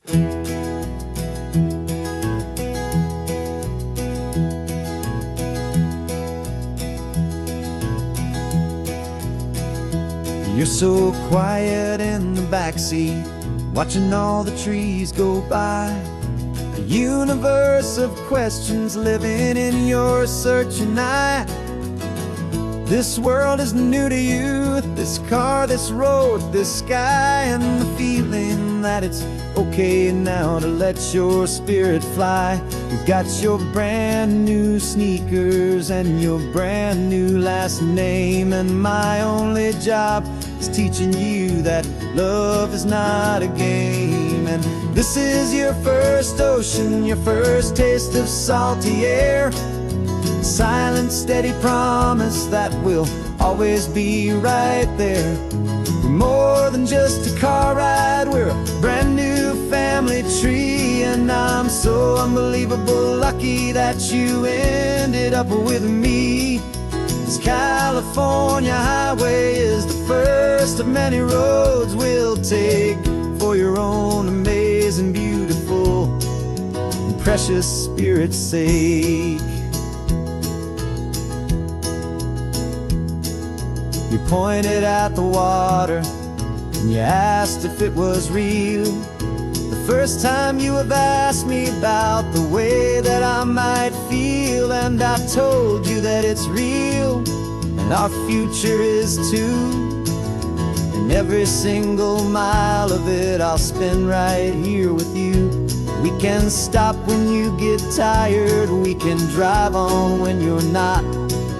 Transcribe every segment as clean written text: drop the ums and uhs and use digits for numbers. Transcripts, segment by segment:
You're so quiet in the backseat, watching all the trees go by. A universe of questions living in your searching eye. This world is new to you, this car, this road, this sky, and the feeling that it's okay now to let your spirit fly. You've got your brand new sneakers and your brand new last name, and my only job is teaching you that love is not a game. And this is your first ocean, your first taste of salty air. Silent, steady promise that we'll always be right there. We're more than just a car ride, we're a brand new family tree. And I'm so unbelievable lucky that you ended up with me. This California highway is the first of many roads we'll take for your own amazing, beautiful, and precious spirit's sake. You pointed at the water and you asked if it was real. The first time you have asked me about the way that I might feel, and I told you that it's real and our future is too. And every single mile of it I'll spend right here with you. We can stop when you get tired, we can drive on when you're not,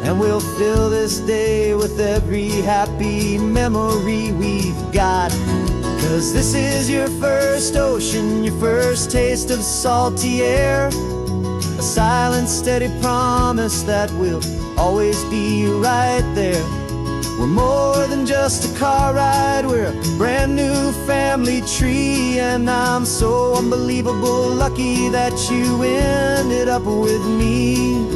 and we'll fill this day with every happy memory we've got. 'Cause this is your first ocean, your first taste of salty air. A silent, steady promise that we'll always be right there. We're more than just a car ride, we're a brand new family tree. And I'm so unbelievable lucky that you ended up with me.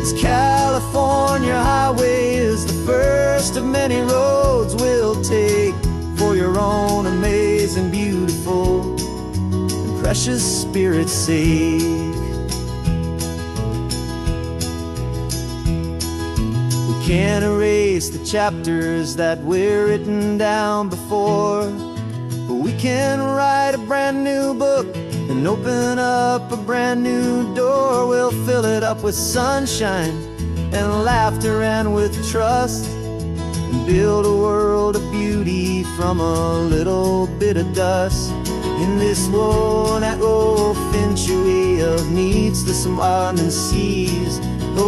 This California highway is the first of many roads we'll take for your own amazing, beautiful, and precious spirit's sake. We can't erase the chapters that we're written down before, but we can write a brand new book and open up a brand new door. We'll fill it up with sunshine and laughter and with trust, and build a world of beauty from a little bit of dust. In this world that finchuí of needs the swanen seas,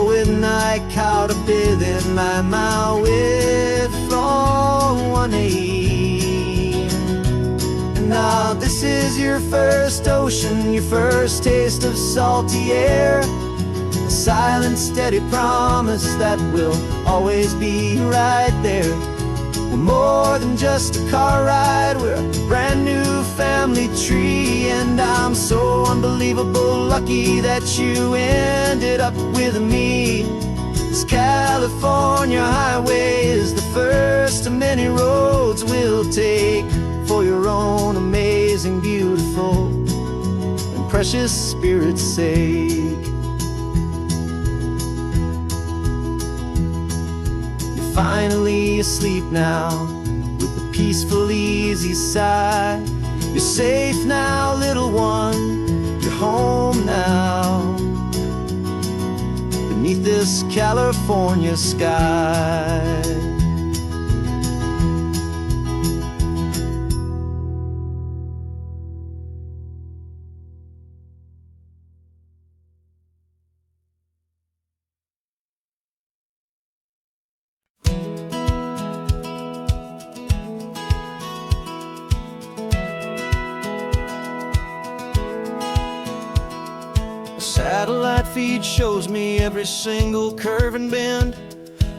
with night caught a bit in my mouth with from one aim. And now this is your first ocean, your first taste of salty air. A silent, steady promise that we'll always be right there. We're more than just a car ride, we're a brand new family tree. And I'm so unbelievable lucky that you ended up with me. This California highway is the first of many roads we'll take for your own amazing, beautiful, and precious spirit's sake. Finally asleep now with a peaceful, easy sigh. You're safe now, little one, you're home now, beneath this California sky. Satellite feed shows me every single curve and bend,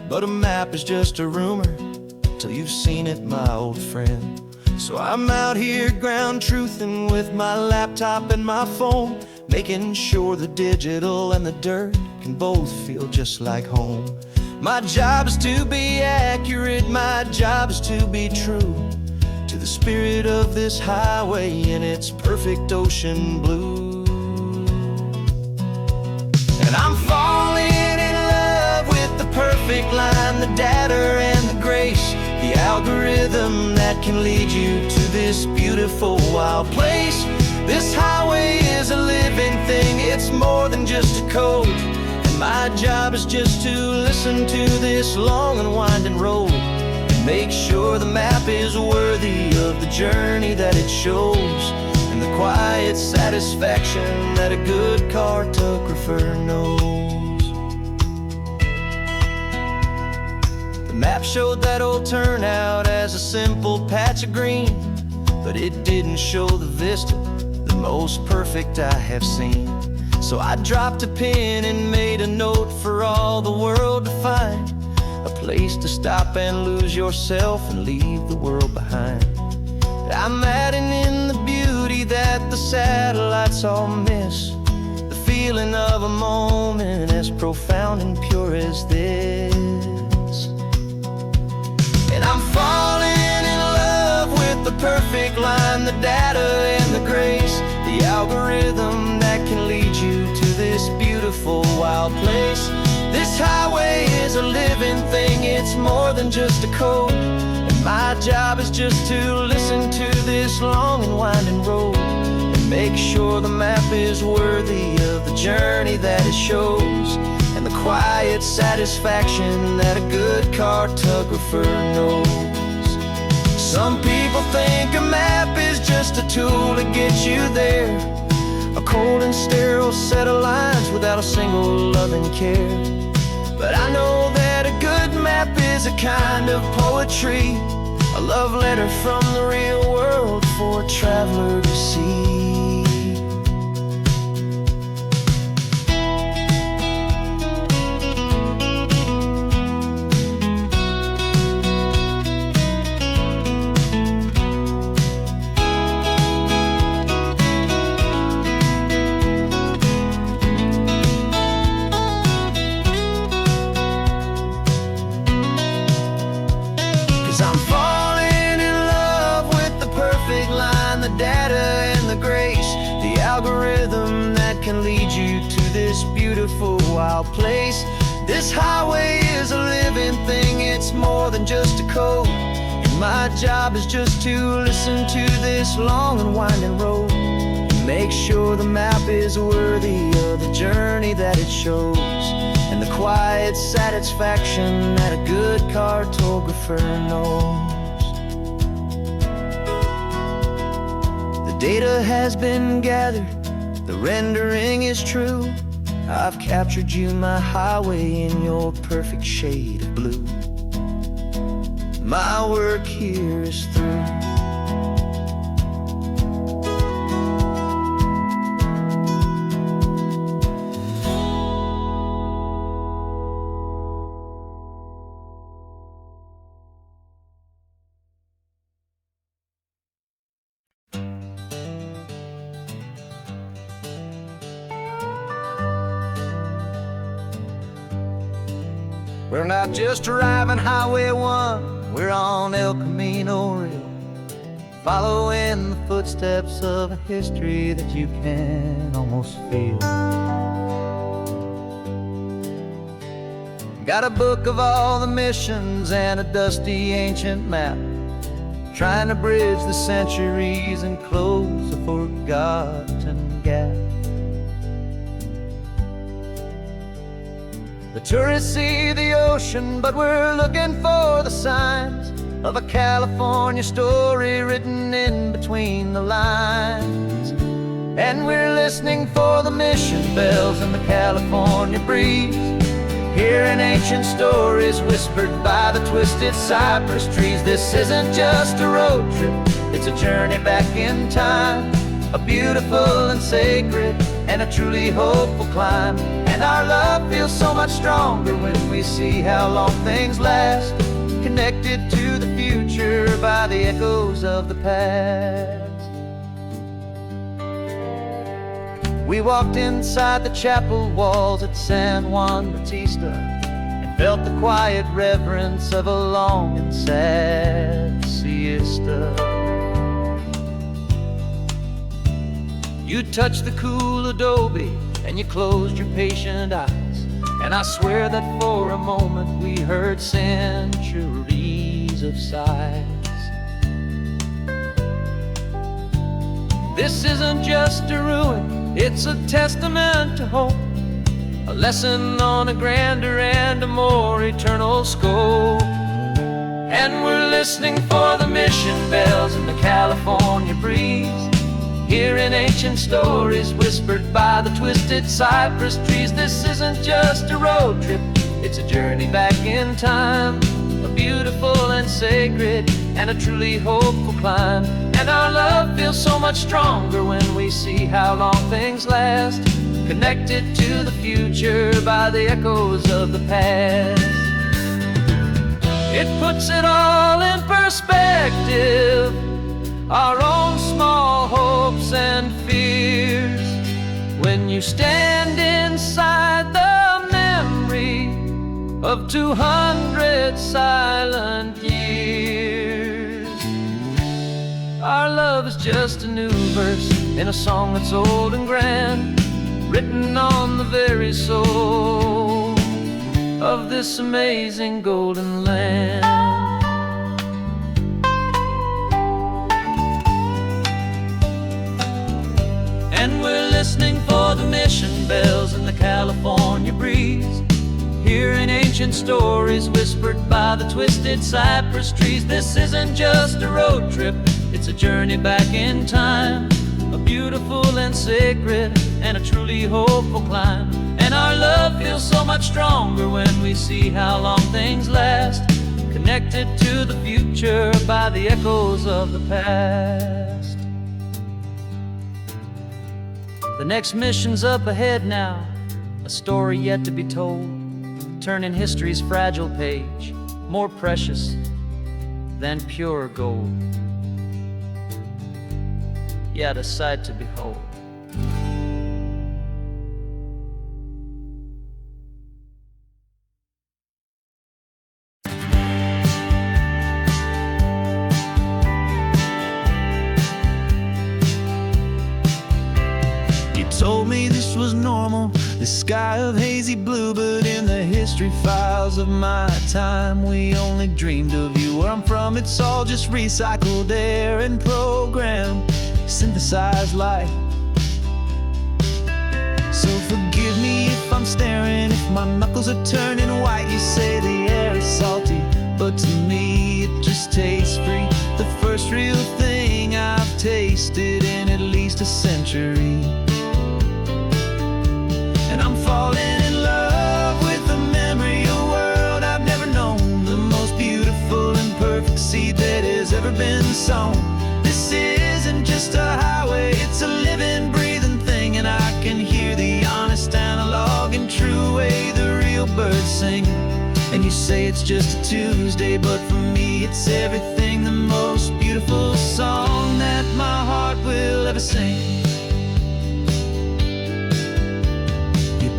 but a map is just a rumor till you've seen it, my old friend. So I'm out here ground truthing with my laptop and my phone, making sure the digital and the dirt can both feel just like home. My job is to be accurate, my job is to be true to the spirit of this highway in its perfect ocean blue. And I'm falling in love with the perfect line, the data and the grace, the algorithm that can lead you to this beautiful wild place. This highway is a living thing, it's more than just a code. And my job is just to listen to this long and winding road and make sure the map is worthy of the journey that it shows, and the quiet satisfaction that a good cartographer knows. The map showed that old turnout as a simple patch of green, but it didn't show the vista, the most perfect I have seen. So I dropped a pin and made a note for all the world to find, a place to stop and lose yourself and leave the world behind. I'm adding in the beauty that the satellites all miss, the feeling of a moment as profound and pure as this. And I'm falling in love with the perfect line, the data and the grace, the algorithm that can lead you to this beautiful wild place. This highway is a living thing, it's more than just a code. And my job is just to listen to this long and winding road and make sure the map is worthy of the journey that it shows, and the quiet satisfaction that a good cartographer knows. Some people think a map is just a tool to get you there, a cold and sterile set of lines without a single loving care. But I know that a good map is a kind of poetry, a love letter from the real world for a traveler to see. 'Cause I'm falling in love with the perfect line, the data and the grace, the algorithm that can lead you to this beautiful wild place. This highway is a living thing, it's more than just a code. And my job is just to listen to this long and winding road and make sure the map is worthy of the journey that it shows, and the quiet satisfaction that a good cartographer knows. The data has been gathered, the rendering is true. I've captured you, my highway, in your perfect shade of blue. My work here is through. We're not just driving Highway 1, we're on El Camino Real, following the footsteps of a history that you can almost feel. Got a book of all the missions and a dusty ancient map, trying to bridge the centuries and close a forgotten gap. The tourists see the ocean, but we're looking for the signs of a California story written in between the lines. And we're listening for the mission bells in the California breeze, hearing ancient stories whispered by the twisted cypress trees. This isn't just a road trip, it's a journey back in time, a beautiful and sacred and a truly hopeful climb. And our love feels so much stronger when we see how long things last, connected to the future by the echoes of the past. We walked inside the chapel walls at San Juan Bautista and felt the quiet reverence of a long and sad siesta. You touched the cool adobe and you closed your patient eyes, and I swear that for a moment we heard centuries of sighs. This isn't just a ruin, it's a testament to hope, a lesson on a grander and a more eternal scope. And we're listening for the mission bells in the California breeze, hearing ancient stories whispered by the twisted cypress trees. This isn't just a road trip, it's a journey back in time, a beautiful and sacred and a truly hopeful climb. And our love feels so much stronger when we see how long things last, connected to the future by the echoes of the past. It puts it all in perspective, our own small hopes and fears, when you stand inside the memory of 200 silent years. Our love is just a new verse in a song that's old and grand, written on the very soul of this amazing golden land. And we're listening for the mission bells in the California breeze, hearing ancient stories whispered by the twisted cypress trees. This isn't just a road trip, it's a journey back in time, a beautiful and sacred and a truly hopeful climb. And our love feels so much stronger when we see how long things last, connected to the future by the echoes of the past. The next mission's up ahead now, a story yet to be told, turning history's fragile page more precious than pure gold. Yet a sight to behold. Told me this was normal, the sky of hazy blue, but in the history files of my time, we only dreamed of you. Where I'm from, it's all just recycled air and programmed, synthesized light. So forgive me if I'm staring, if my knuckles are turning white. You say the air is salty, but to me it just tastes free. The first real thing I've tasted in at least a century. Falling in love with the memory of a world I've never known, the most beautiful and perfect seed that has ever been sown. This isn't just a highway, it's a living, breathing thing, and I can hear the honest analog and true way the real birds sing. And you say it's just a Tuesday, but for me it's everything, the most beautiful song that my heart will ever sing.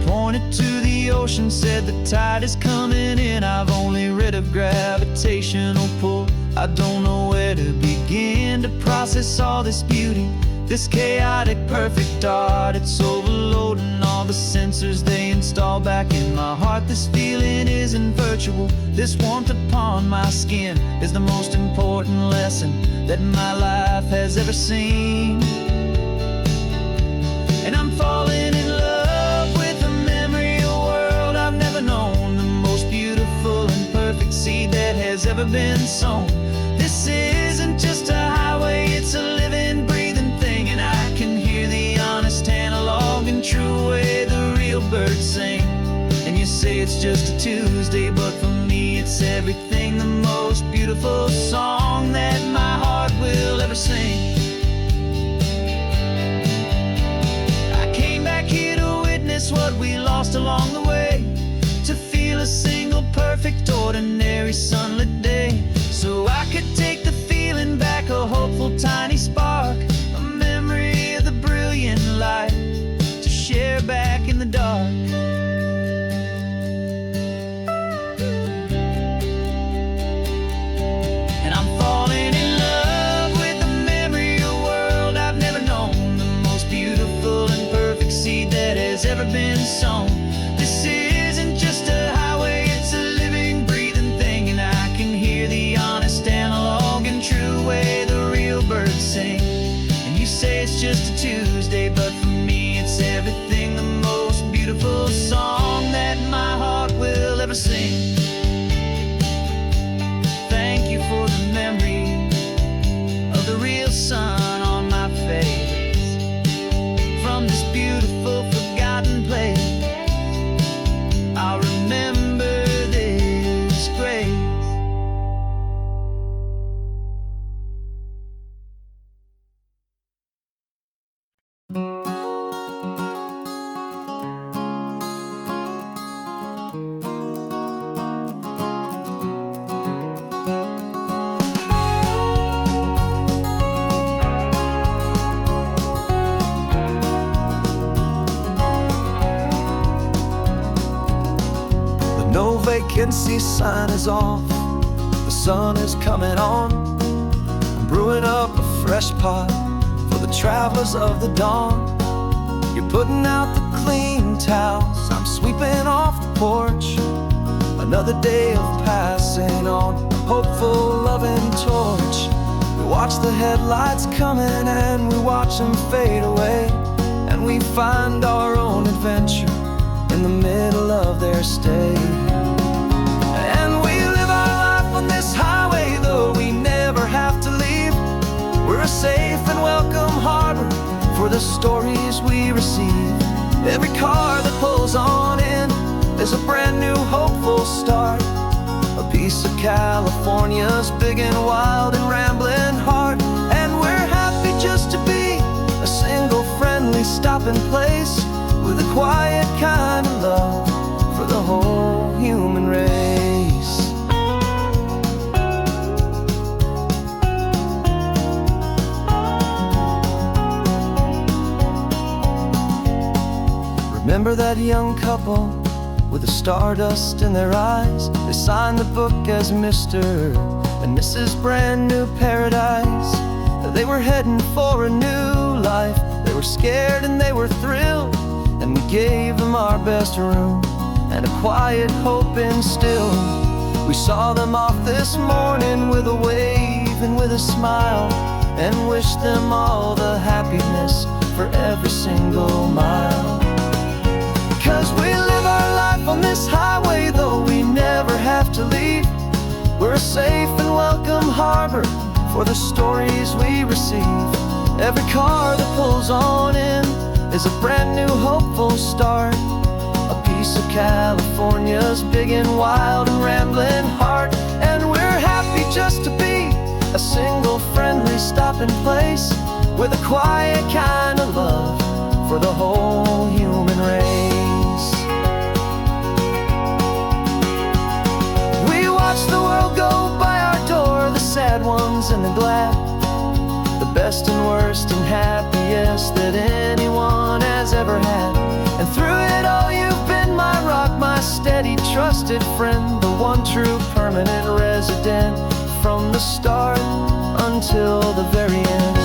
Pointed to the ocean, said the tide is coming in. I've only read of gravitational pull, I don't know where to begin to process all this beauty, this chaotic perfect art. It's overloading all the sensors they install back in my heart. This feeling isn't virtual, this warmth upon my skin is the most important lesson that my life has ever seen. And I'm falling in love known, the most beautiful and perfect seed that has ever been sown. This isn't just a highway, it's a living, breathing thing, and I can hear the honest analog and true way the real birds sing. And you say it's just a Tuesday, but for me it's everything, the most beautiful song that my heart will ever sing. I came back here to witness what we lost along the way, to feel a single perfect ordinary sunlit day, so I could take the feeling back, a hopeful tiny spark, a memory of the brilliant light to share back in the dark. And I'm falling in love with the memory of a world I've never known, the most beautiful seed that has ever been sown. This isn't just a highway, it's a living, breathing thing. And I can hear the honest analog and true way the real birds sing. And you say it's just a Tuesday, but for me it's everything, the most beautiful song that my heart will ever sing. Thank you for the memory of the real sun on my face. From this beautiful forgotten place, I'll remember this grace. No vacancy sign is off, the sun is coming on. I'm brewing up a fresh pot for the travelers of the dawn. You're putting out the clean towels, I'm sweeping off the porch. Another day of passing on, a hopeful, loving torch. We watch the headlights coming and we watch them fade away, and we find our own adventure in the middle of their stay. And we live our life on this highway, though we never have to leave. We're a safe and welcome harbor for the stories we receive. Every car that pulls on in is a brand new hopeful start, a piece of California's big and wild and rambling heart. And we're happy just to be a single friendly stopping place, with a quiet kind of love for the whole human race. Remember that young couple with the stardust in their eyes? They signed the book as Mr. and Mrs. Brand New Paradise. They were heading for a new life. They were scared and they were thrilled, and we gave them our best room and a quiet hope instilled. We saw them off this morning with a wave and with a smile, and wished them all the happiness for every single mile. 'Cause we live our life on this highway, though we never have to leave. We're a safe and welcome harbor for the stories we receive. Every car that pulls on in is a brand new hopeful start, a piece of California's big and wild and rambling heart. And we're happy just to be a single friendly stopping place, with a quiet kind of love for the whole human race. We watch the world go by our door, the sad ones and the glad, the best and worst and happiest that anyone has ever had. And through it all you've been my rock, my steady trusted friend, the one true permanent resident, from the start until the very end.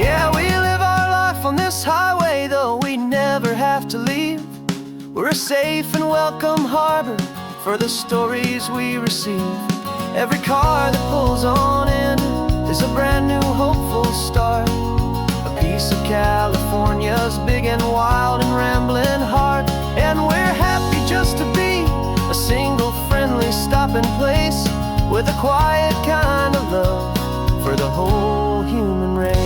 Yeah, we live our life on this highway, though we never have to leave. We're a safe and welcome harbor for the stories we receive. Every car that pulls on in is a brand new hopeful start, a piece of California's big and wild and rambling heart. And we're happy just to be a single friendly stopping place, with a quiet kind of love for the whole human race.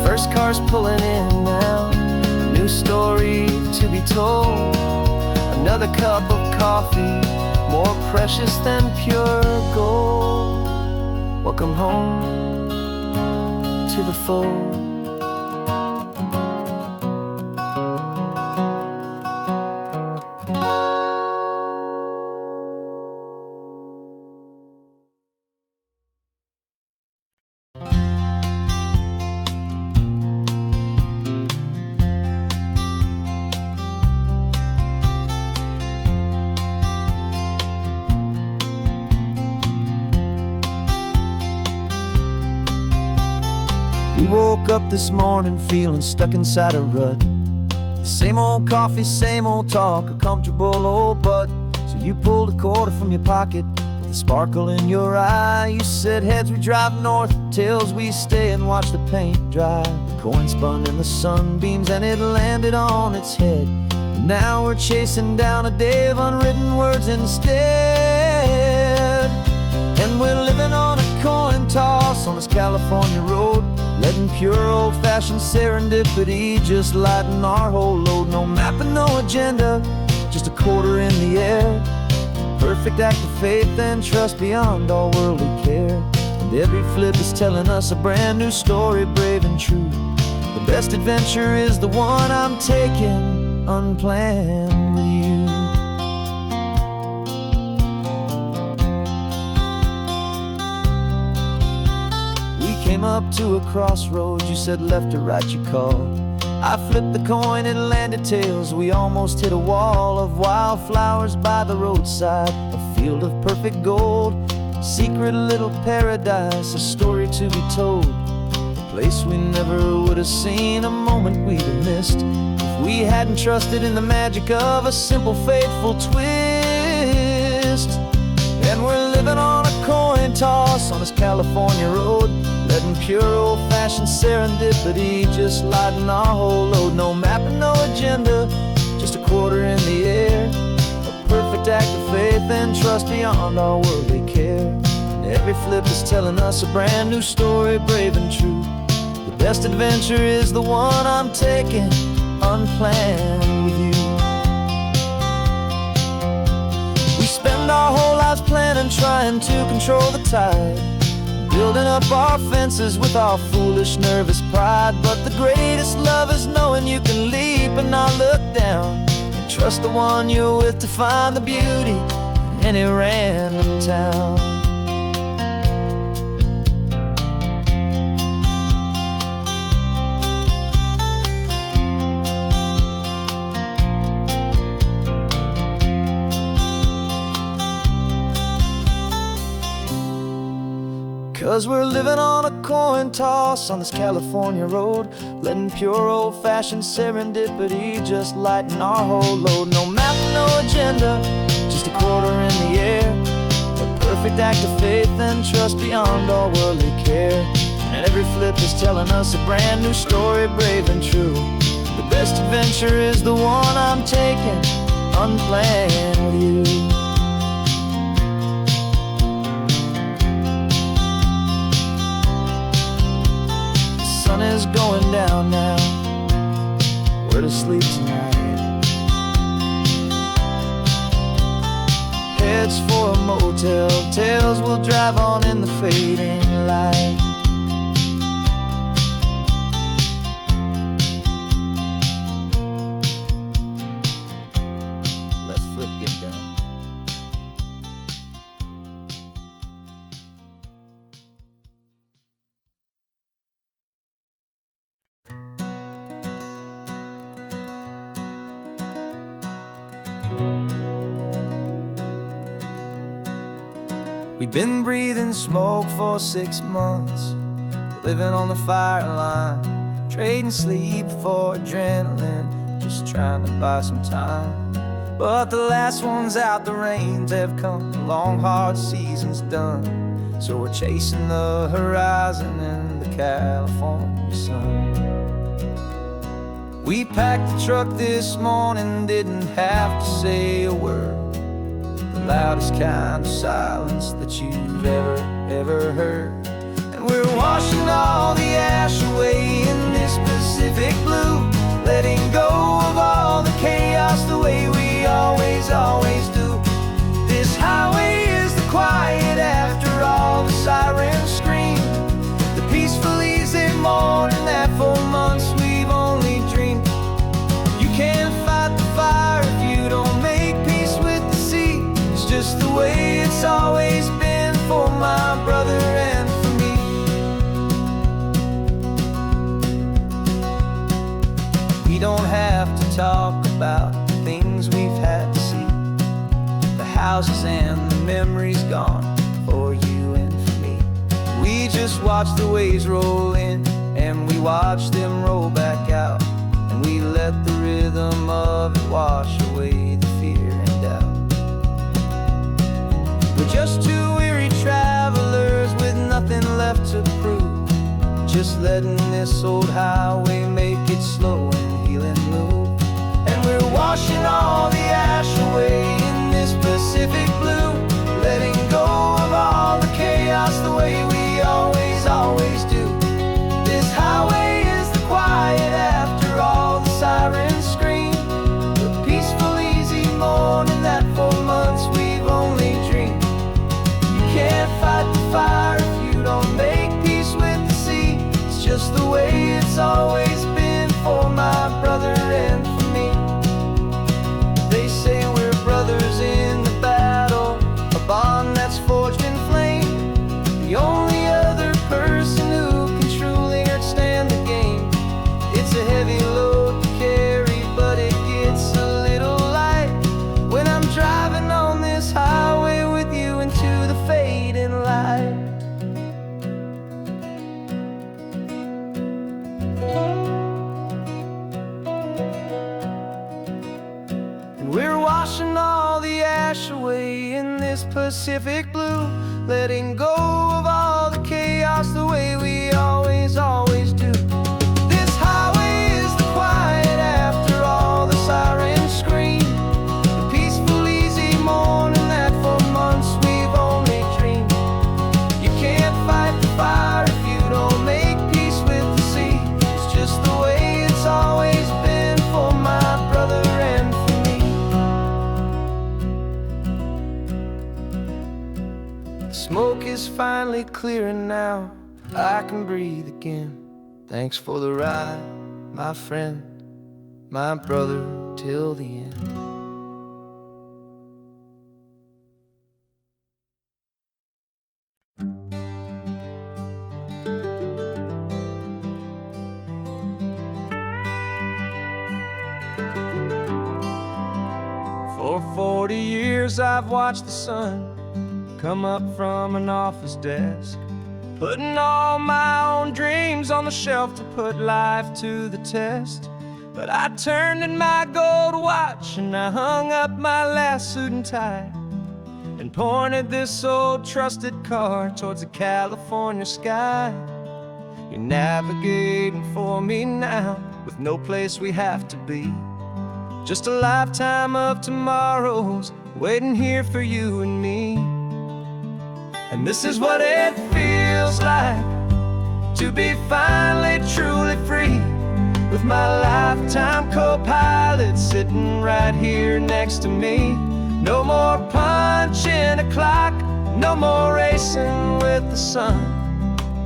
First car's pulling in now, a new story to be told. Another cup of coffee, more precious than pure gold. Welcome home to the fold. We woke up this morning feeling stuck inside a rut. Same old coffee, same old talk, a comfortable old butt. So you pulled a quarter from your pocket with a sparkle in your eye. You said, heads we drive north, tails we stay and watch the paint dry. The coin spun in the sunbeams and it landed on its head. And now we're chasing down a day of unwritten words instead. And we're living on a coin toss on this California road, letting pure old-fashioned serendipity just lighten our whole load. No map and no agenda, just a quarter in the air. Perfect act of faith and trust beyond all worldly care. And every flip is telling us a brand new story, brave and true. The best adventure is the one I'm taking unplanned with you. Came up to a crossroads, you said left or right you called. I flipped the coin, it landed tails. We almost hit a wall of wildflowers by the roadside, a field of perfect gold, secret little paradise, a story to be told. A place we never would have seen, a moment we'd have missed if we hadn't trusted in the magic of a simple faithful twist. And we're living on a coin toss on this California road, letting pure old-fashioned serendipity just lighten our whole load. No map and no agenda, just a quarter in the air. A perfect act of faith and trust beyond all worldly care. And every flip is telling us a brand new story, brave and true. The best adventure is the one I'm taking unplanned with you. We spend our whole lives planning, trying to control the tide, building up our fences with our foolish, nervous pride. But the greatest love is knowing you can leap and not look down, and trust the one you're with to find the beauty in any random town. 'Cause we're living on a coin toss on this California road, letting pure old-fashioned serendipity just lighten our whole load. No map, no agenda, just a quarter in the air. A perfect act of faith and trust beyond all worldly care. And every flip is telling us a brand new story, brave and true. The best adventure is the one I'm taking unplanned with you. Sun is going down now, we're to sleep tonight. Heads for a motel, tails will drive on in the fading light. Let's flip get done. We've been breathing smoke for 6 months, living on the fire line, trading sleep for adrenaline, just trying to buy some time. But the last one's out, the rains have come, the long hard season's done. So we're chasing the horizon in the California sun. We packed the truck this morning, didn't have to say a word. The loudest kind of silence that you've ever heard. And we're washing all the ash away in this Pacific blue, letting go of all the chaos the way we always do. This highway is the quiet after all the sirens scream, the peaceful easy morning that for months we've only dreamed. You can't fight the fire if you don't make peace with the sea. It's just the way it's always been for my brother and for me. We don't have to talk about the things we've had to see, the houses and the memories gone for you and for me. We just watch the waves roll in and we watched them roll back out, and we let the rhythm of it wash away the fear and doubt. We're just two weary travelers with nothing left to prove, just letting this old highway make it slow and healing move. And we're washing all the ash away in this Pacific blue, letting go of all the chaos the way we always do. This highway is the quiet after all the sirens scream, the peaceful, easy morning that for months we've only dreamed. You can't fight the fire if you don't make peace with the sea. It's just the way it's always been for my brother and for me. They say we're brothers in the battle, a bond that's forged in flame. The only other person who can truly understand the game. It's a heavy load to carry, but it gets a little light when I'm driving on this highway with you into the fading light. And we're washing all the ash away in this Pacific blue, letting go of all the chaos the way we always do. This highway is the quiet after all the sirens scream, the peaceful, easy morning that for months we've only dreamed. You can't fight the fire if you don't make peace with the sea. It's just the way it's always been for my brother and for me. The smoke is finally clearing now, I can breathe again. Thanks for the ride, my friend, my brother, till the end. For 40 years I've watched the sun come up from an office desk, putting all my own dreams on the shelf to put life to the test. But I turned in my gold watch and I hung up my last suit and tie, and pointed this old trusted car towards the California sky. You're navigating for me now with no place we have to be, just a lifetime of tomorrows waiting here for you and me. And this is what it feels like to be finally truly free, with my lifetime co-pilot sitting right here next to me. No more punching a clock, no more racing with the sun.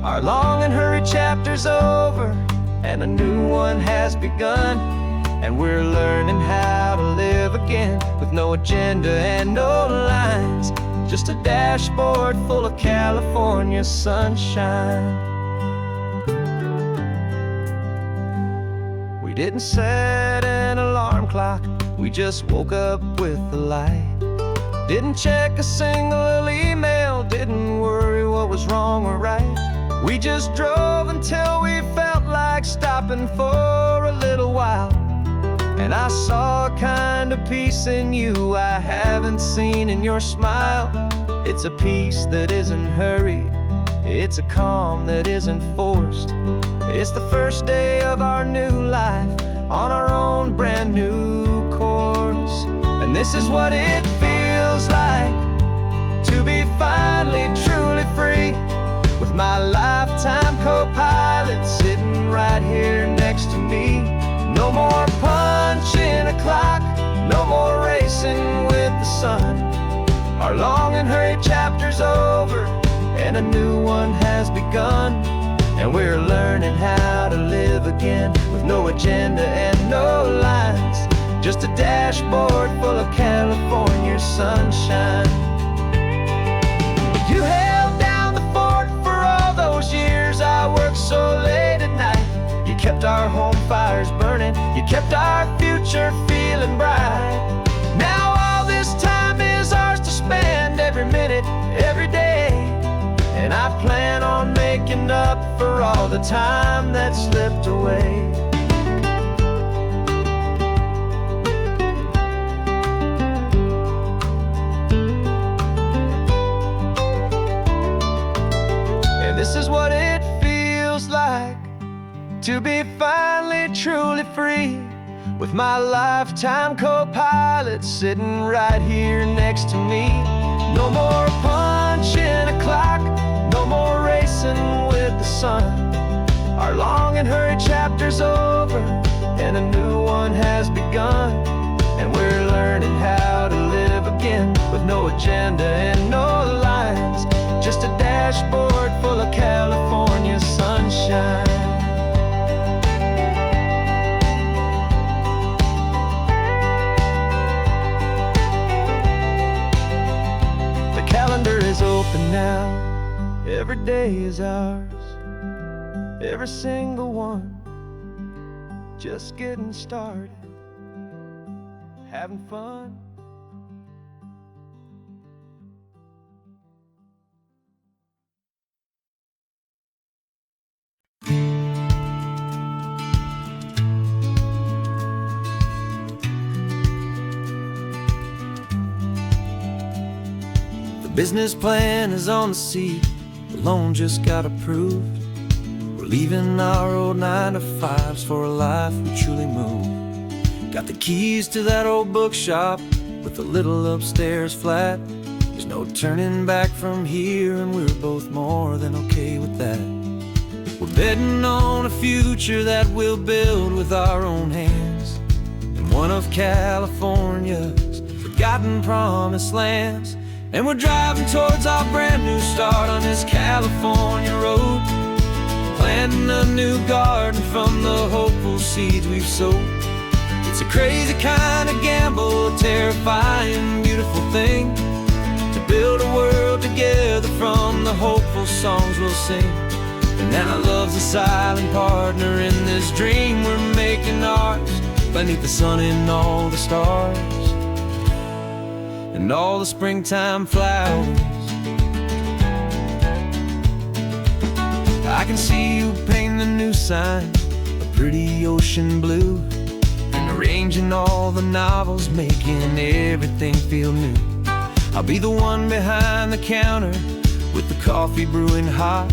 Our long and hurried chapter's over and a new one has begun. And we're learning how to live again with no agenda and no lines, just a dashboard full of California sunshine. We didn't set an alarm clock, we just woke up with the light. Didn't check a single email, didn't worry what was wrong or right. We just drove until we felt like stopping for a little while. And I saw a kind of peace in you I haven't seen in your smile. It's a peace that isn't hurried, it's a calm that isn't forced. It's the first day of our new life on our own brand new course. And this is what it feels like to be finally truly free, with my lifetime co-pilot sitting right here next to me. No more punching a clock, no more racing with the sun. Our long and hurried chapter's over and a new one has begun. And we're learning how to live again with no agenda and no lines, just a dashboard full of California sunshine. You held down the fort for all those years I worked so late at night. You kept our home fires burning, you kept our future feeling bright. Now all this time is ours to spend, every minute, every day. And I plan on making up for all the time that slipped away. And this is what it feels like to be finally truly free, with my lifetime co-pilot sitting right here next to me. No more punching a clock, no more racing with the sun. Our long and hurried chapter's over, and a new one has begun. And we're learning how to live again, with no agenda and no lines, just a dashboard full of California sunshine. Calendar is open now, every day is ours, every single one, just getting started, having fun. The business plan is on the seat, the loan just got approved. We're leaving our old 9-to-5s for a life we truly move. Got the keys to that old bookshop with the little upstairs flat. There's no turning back from here, and we're both more than okay with that. We're betting on a future that we'll build with our own hands, in one of California's forgotten promised lands. And we're driving towards our brand new start on this California road, planting a new garden from the hopeful seeds we've sowed. It's a crazy kind of gamble, a terrifying, beautiful thing, to build a world together from the hopeful songs we'll sing. And now love's a silent partner in this dream we're making ours, beneath the sun and all the stars and all the springtime flowers. I can see you painting the new sign a pretty ocean blue, and arranging all the novels, making everything feel new. I'll be the one behind the counter with the coffee brewing hot,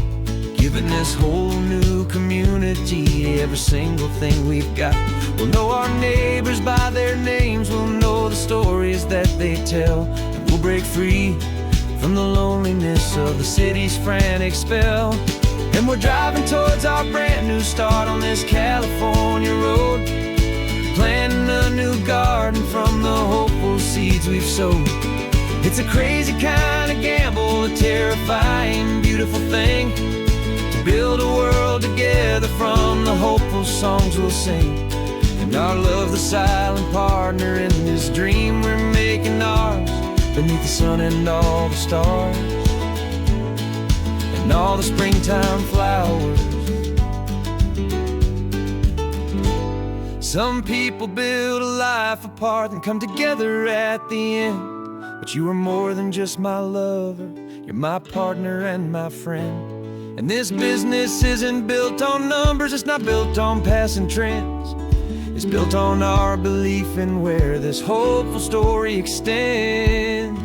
giving this whole new community every single thing we've got. We'll know our neighbors by their names, we'll know the stories that they tell, and we'll break free from the loneliness of the city's frantic spell. And we're driving towards our brand new start on this California road, planting a new garden from the hopeful seeds we've sowed. It's a crazy kind of gamble, a terrifying, beautiful thing, to build a world together from the hopeful songs we'll sing. And our love, the silent partner in this dream we're making ours, beneath the sun and all the stars and all the springtime flowers. Some people build a life apart and come together at the end, but you are more than just my lover, you're my partner and my friend. And this business isn't built on numbers, it's not built on passing trends, it's built on our belief in where this hopeful story extends.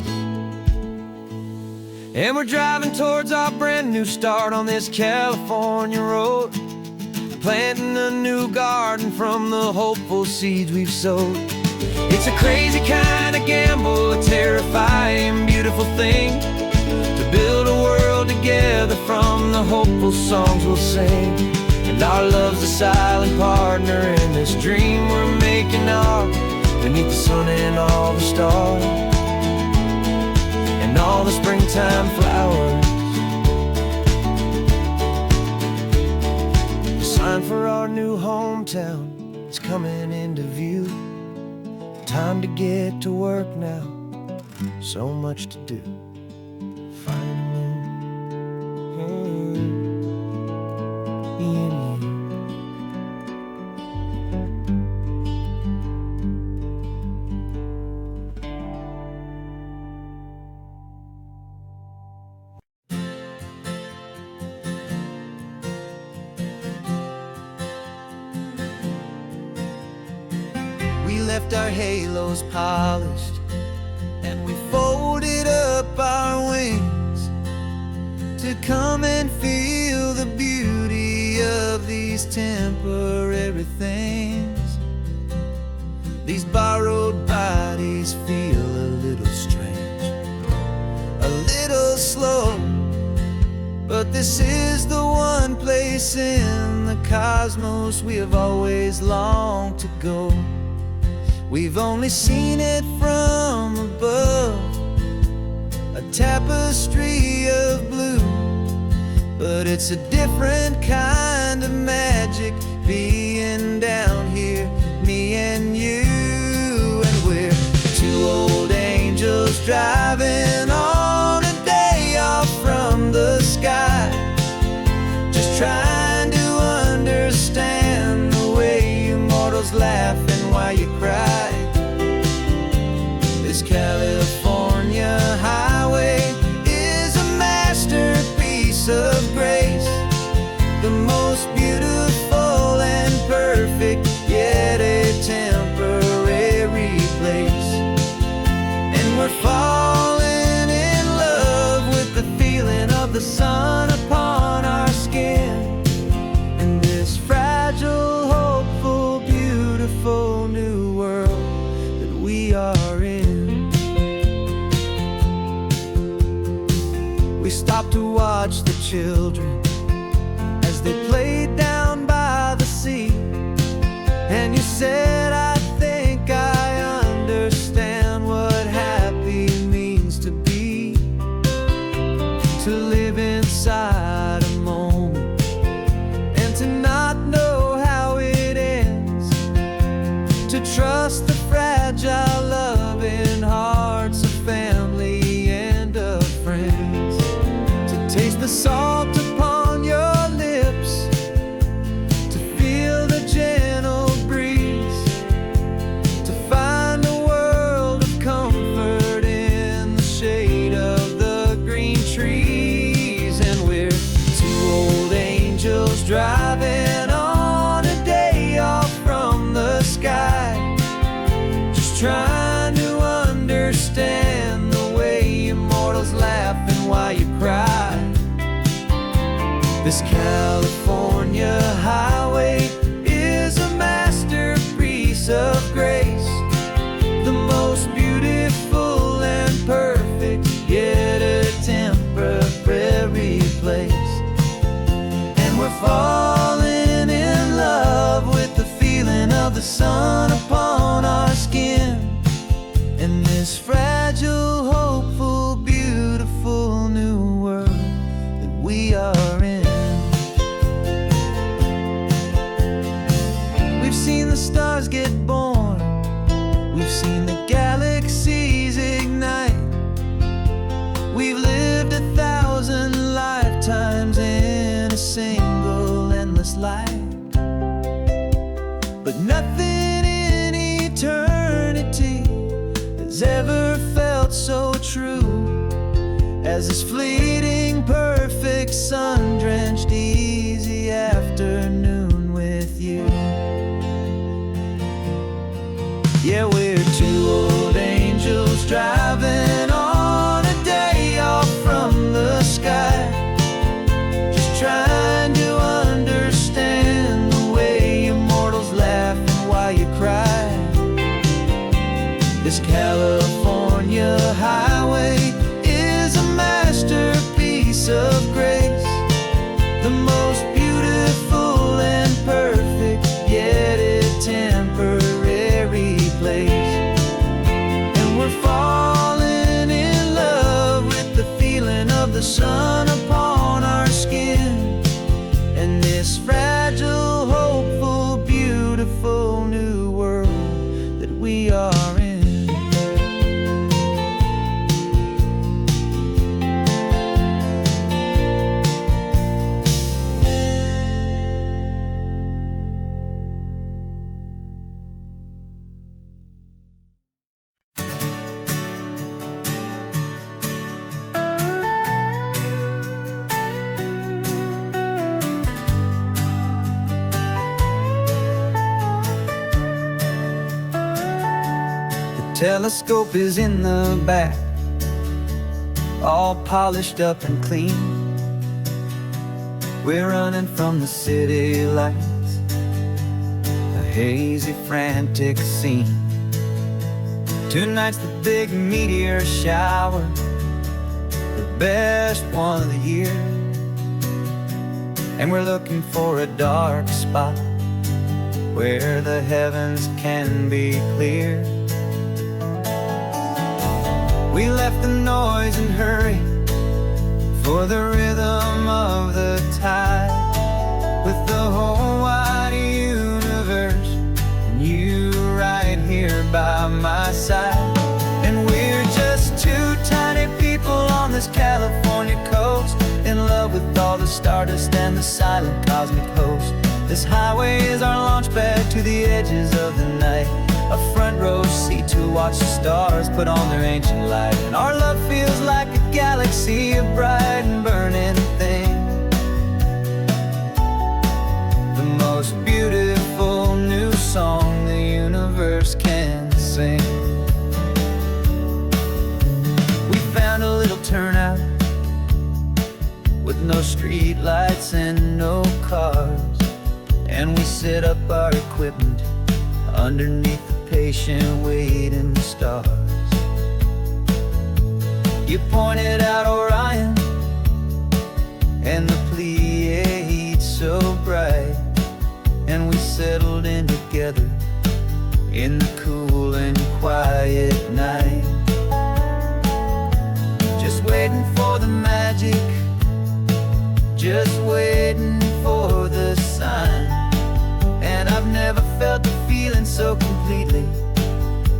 And we're driving towards our brand new start on this California road, planting a new garden from the hopeful seeds we've sowed. It's a crazy kind of gamble, a terrifying, beautiful thing, to build a world together from the hopeful songs we'll sing. And our love's a silent partner in this dream we're making ours, beneath the sun and all the stars and all the springtime flowers. The sign for our new hometown is coming into view. Time to get to work now, so much to do. left our halos polished, and we folded up our wings to come and feel the beauty of these temporary things. These borrowed bodies feel a little strange, a little slow, but this is the one place in the cosmos we have always longed to go. We've only seen it from above, a tapestry of blue, but it's a different kind of magic being down here, me and you. And we're two old angels driving on a day off from the sky, just trying to understand the way you mortals laugh and why you cry. This California highway is a masterpiece of grace, the most beautiful and perfect, yet a temporary place. And we're falling in love with the feeling of the sun upon our skin, and this fragile, hopeful, beautiful new world that we are in. We stopped to watch the children as they played down by the sea, and you said, I think I understand what happy means to be, to live inside a moment and to not know how it ends, to trust the fragile loving hearts of family and of friends, to taste the salt upon your lips, to feel the gentle breeze, to find a world of comfort in the shade of the green trees. And we're two old angels driving on a day off from the sky, just trying to understand the way immortals laugh and why you cry. This California highway is a masterpiece of grace, the most beautiful and perfect, yet a temporary place. And we're falling in love with the feeling of the sun upon our skin, and this fragile, hopeful, beautiful new world that we are in. We've seen the stars get born, we've seen the galaxies ignite, we've lived 1,000 lifetimes in a single endless life, but nothing in eternity has ever felt so true as this fleeting, perfect, sun-drenched, easy afternoon with you. Yeah, we're two old angels driving on a day off from the sky, just trying to understand the way immortals laugh and why you cry. This California highway is a masterpiece of grace, the most beautiful and perfect, yet a temporary place. And we're falling in love with the feeling of the sun upon our skin, and this fragile, hopeful, beautiful new world that we are in. telescope is in the back, all polished up and clean. We're running from the city lights, a hazy, frantic scene. Tonight's the big meteor shower, the best one of the year. And we're looking for a dark spot where the heavens can be clear. We left the noise and hurry for the rhythm of the tide, with the whole wide universe and you right here by my side. And we're just two tiny people on this California coast, in love with all the stardust and the silent cosmic host. This highway is our launch pad to the edges of the night, a front row seat to watch the stars put on their ancient light. And our love feels like a galaxy, a bright and burning thing, the most beautiful new song the universe can sing. We found a little turnout with no street lights and no cars, and we set up our equipment underneath the patient waiting stars. You pointed out Orion and the Pleiades so bright, and we settled in together in the cool and quiet night, just waiting for the magic, just waiting for the sign. And I've never felt the feeling so completely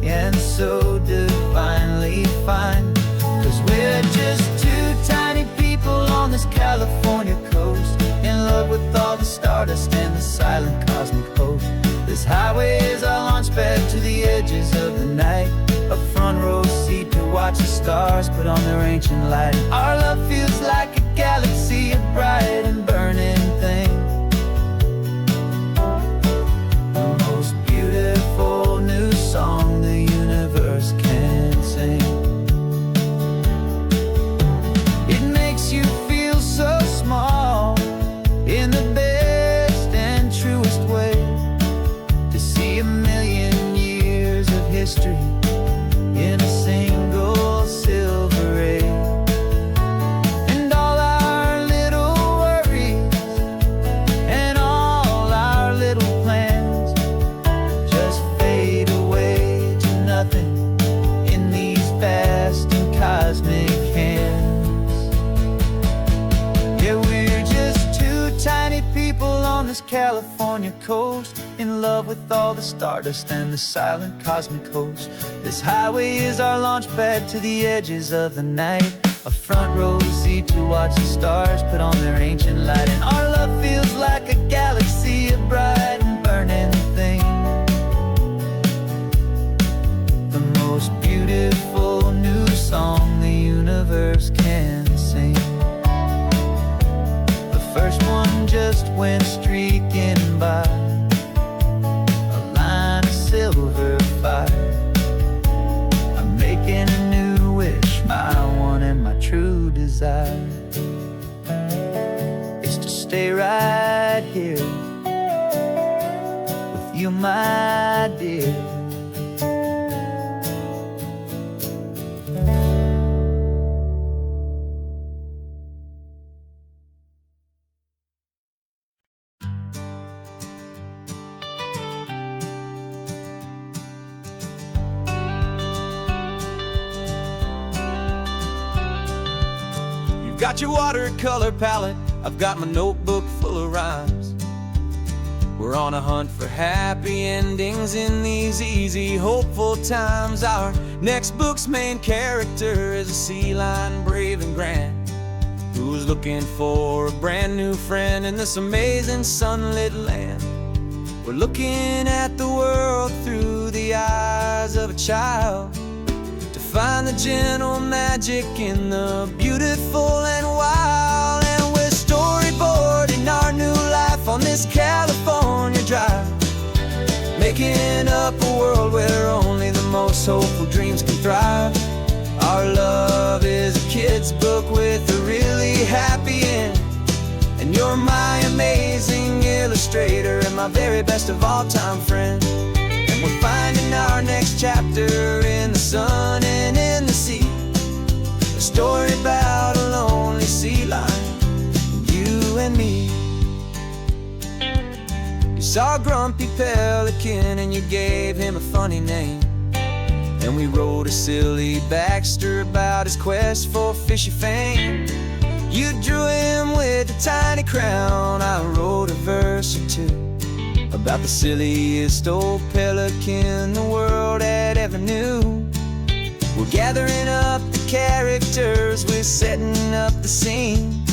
and so divinely fine. 'Cause we're just two tiny people on this California coast, in love with all the stardust and the silent cosmic host. This highway is our launch pad to the edges of the night, a front row seat to watch the stars put on their ancient light. Our love feels like a galaxy, a bright and burning thing, the most beautiful new song the universe can sing. It makes you feel so small in the best and truest way, to see a million years of history in a single silver ray. And all our little worries and all our little plans just fade away to nothing in these vast and cosmic hands. Yeah, we're just two tiny people on this California coast, in love with all the stardust and the silent cosmic host. This highway is our launch pad to the edges of the night, a front row seat to watch the stars put on their ancient light. And our love feels like a galaxy, a bright and burning thing, the most beautiful new song the universe can sing. The first one just went streaking by, a line of silver fire. I'm making a new wish, my one and my true desire is to stay right here with you, my dear. Got your watercolor palette, I've got my notebook full of rhymes. We're on a hunt for happy endings in these easy, hopeful times. Our next book's main character is a sea lion, brave and grand, who's looking for a brand new friend in this amazing sunlit land. We're looking at the world through the eyes of a child, find the gentle magic in the beautiful and wild. And we're storyboarding our new life on this California drive, making up a world where only the most most hopeful dreams can thrive. Our love is a kid's book with a really happy end, and you're my amazing illustrator and my very best of all-time friend. And we're finding our next chapter in the sun and in the sea, a story about a lonely sea lion, you and me. You saw a grumpy pelican and you gave him a funny name, and we wrote a silly Baxter about his quest for fishy fame. You drew him with a tiny crown, I wrote a verse or two about the silliest old pelican the world had ever knew. We're gathering up the characters, we're setting up the scene,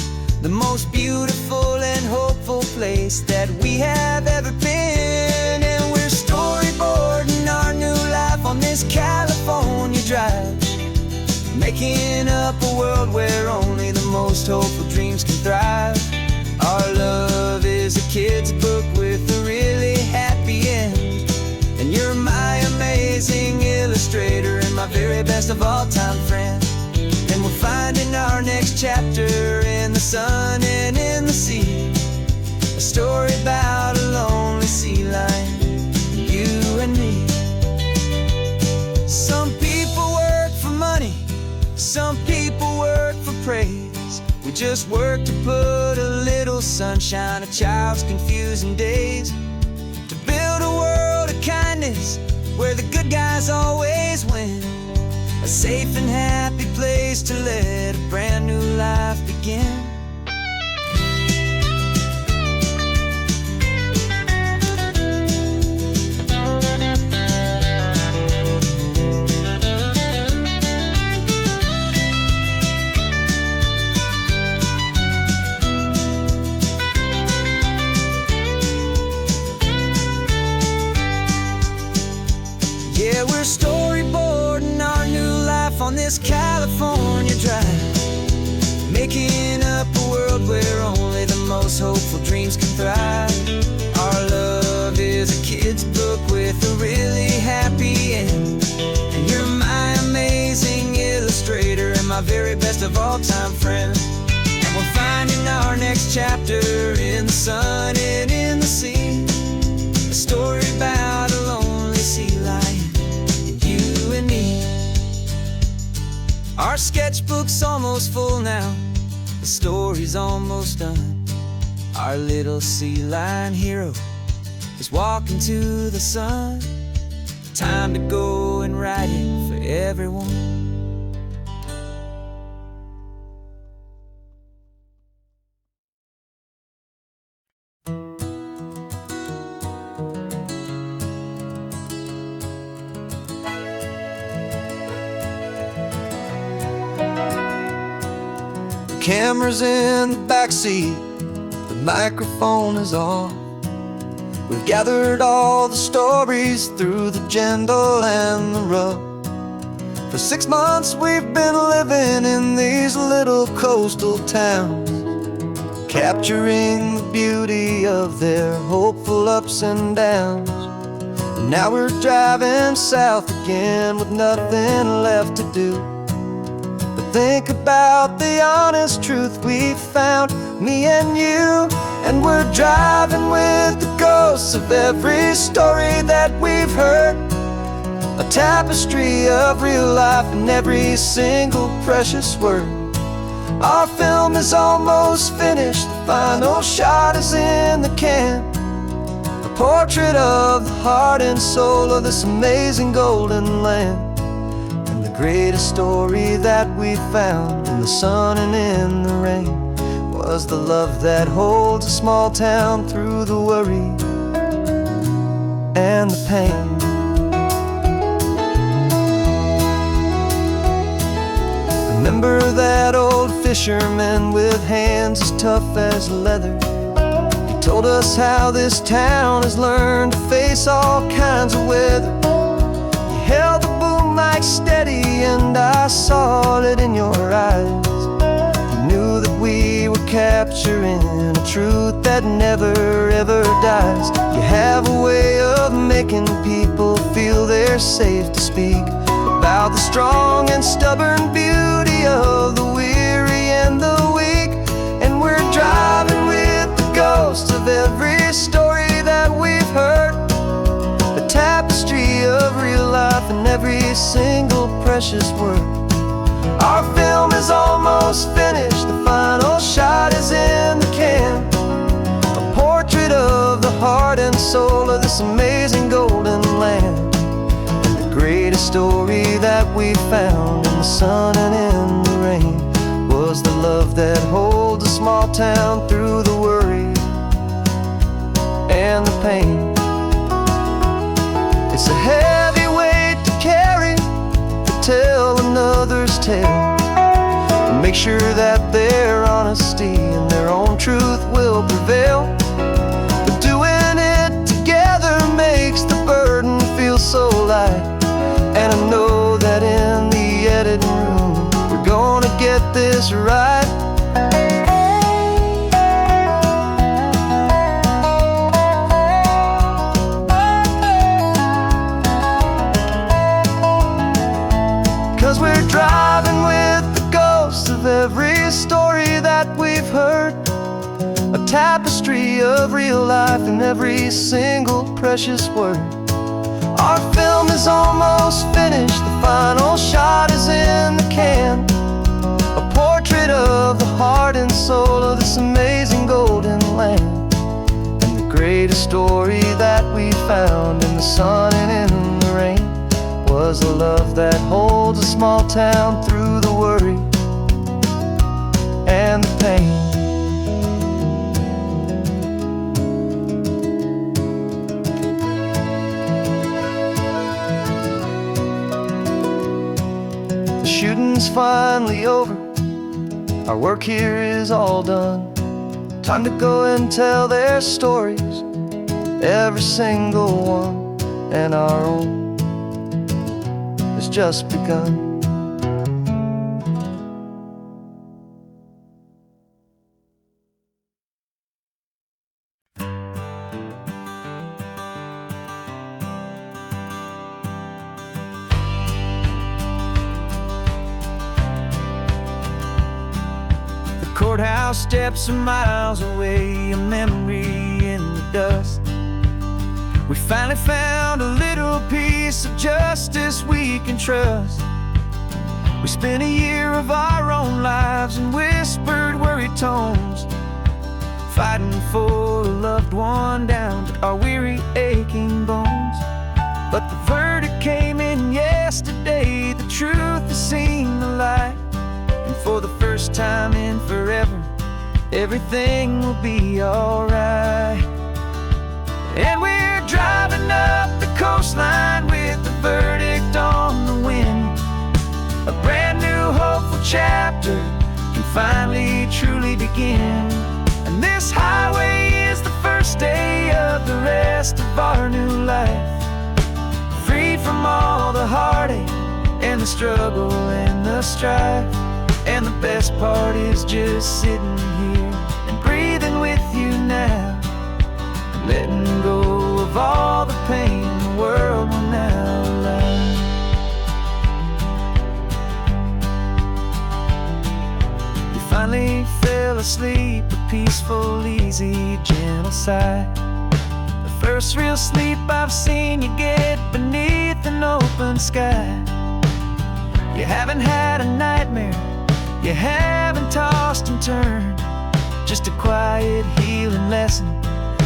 the most beautiful and hopeful place that we have ever been. And we're storyboarding our new life on this California drive, making up a world where only the most hopeful dreams can thrive. Our love is a kid's book with a really happy end, and you're my amazing illustrator and my very best of all-time friend. And we're finding our next chapter in the sun and in the sea, a story about a lonely sea lion, you and me. Some people work for money, some people work for praise. We just work to put a little sunshine in a child's confusing days, to build a world of kindness where the good guys always win, a safe and happy place to let a brand new life begin. Yeah, we're storyboarding our new life on this California drive, making up a world where only the most hopeful dreams can thrive. Our love is a kid's book with a really happy end, and you're my amazing illustrator and my very best of all-time friend. And we're finding our next chapter in the sun and in the sea, a story about a lonely sea lion, you and me. Our sketchbook's almost full now, the story's almost done. Our little sea lion hero is walking to the sun. Time to go and write it for everyone. Camera's in the backseat, the microphone is on. We've gathered all the stories through the gentle and the rough. For 6 months we've been living in these little coastal towns, capturing the beauty of their hopeful ups and downs. And now we're driving south again with nothing left to do. Think about the honest truth we found, me and you. And we're driving with the ghosts of every story that we've heard, a tapestry of real life in every single precious word. Our film is almost finished, the final shot is in the can, a portrait of the heart and soul of this amazing golden land. The greatest story that we found in the sun and in the rain was the love that holds a small town through the worry and the pain. Remember that old fisherman with hands as tough as leather? He told us how this town has learned to face all kinds of weather. You held the boom mic steady and I saw it in your eyes. You knew that we were capturing a truth that never ever dies. paradise. You have a way of making people feel they're safe to speak about the strong and stubborn beauty of the weary and the weak. And we're driving with the ghosts of every story that we've heard, a tapestry of real life in every single precious word. Our film is almost finished, the final shot is in the can, a portrait of the heart and soul of this amazing golden land. And the greatest story that we found in the sun and in the rain was the love that holds a small town through the worry and the pain. It's a heavy weight to carry, to tell another's tale, and make sure that their honesty and their own truth will prevail. But doing it together makes the burden feel so light. And I know that in the editing room we're gonna get this right. 'Cause we're driving with the ghosts of every story that we've heard, a tapestry of real life in every single precious word. Our film is almost finished, the final shot is in the can, a portrait of the heart and soul of this amazing golden land. And the greatest story that we found in the sun and in the rain was a love that holds a small town through the worry and the pain. The shooting's finally over, our work here is all done. Time to go and tell their stories, every single one, and our own has just begun. The courthouse steps are miles away, a memory in the dust. We finally found a little piece of justice we can trust. We spent a year of our own lives in whispered, worried tones, fighting for a loved one down to our weary, aching bones. But the verdict came in yesterday, the truth has seen the light. And for the first time in forever, everything will be alright. And we're driving up the coastline with the verdict on the wind. A brand new hopeful chapter can finally truly begin. And this highway is the first day of the rest of our new life, free from all the heartache and the struggle and the strife. And the best part is just sitting here and breathing with you now, letting go of all the pain the world will now allow. You finally fell asleep, a peaceful, easy, gentle sigh, the first real sleep I've seen you get beneath an open sky. You haven't had a nightmare, you haven't tossed and turned, just a quiet healing lesson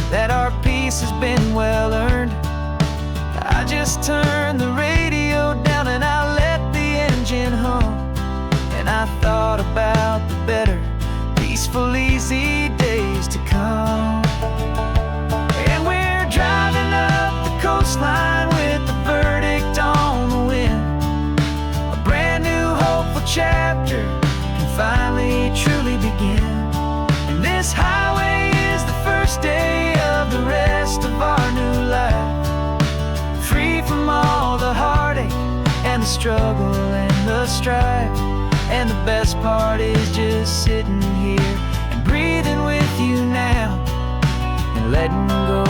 that our peace has been well earned. I just turned the radio down and I let the engine hum, and I thought about the better, peaceful, easy days to come. And we're driving up the coastline with the verdict on the wind. A brand new hopeful chapter can finally truly begin. And this highway is the first day of the rest of our new life, free from all the heartache and the struggle and the strife. And the best part is just sitting here and breathing with you now, and letting go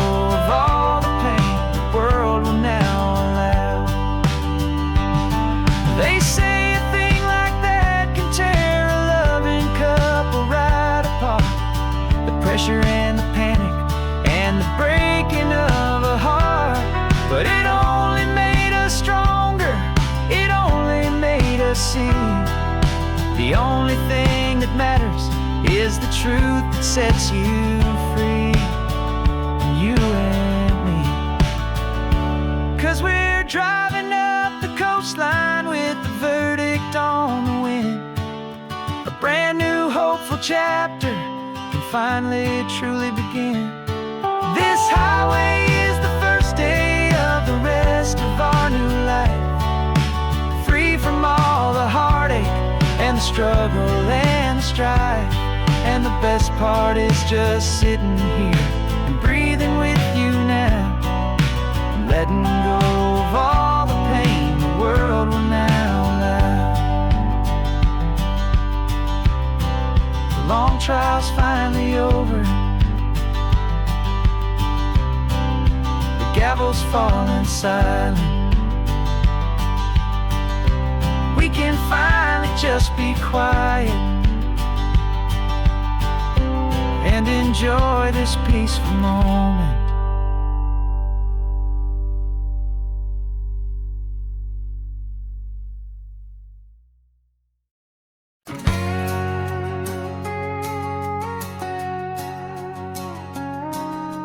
breaking of a heart, but it only made us stronger. It only made us see the only thing that matters is the truth that sets you free, you and me. 'Cause we're driving up the coastline with the verdict on the wind. A brand new hopeful chapter can finally truly begin. This highway is the first day of the rest of our new life, free from all the heartache and the struggle and the strife. And the best part is just sitting here and breathing with you now, and letting go of all the pain the world will now allow. The long trial's finally over, the gavel's falling silent. We can finally just be quiet and enjoy this peaceful moment.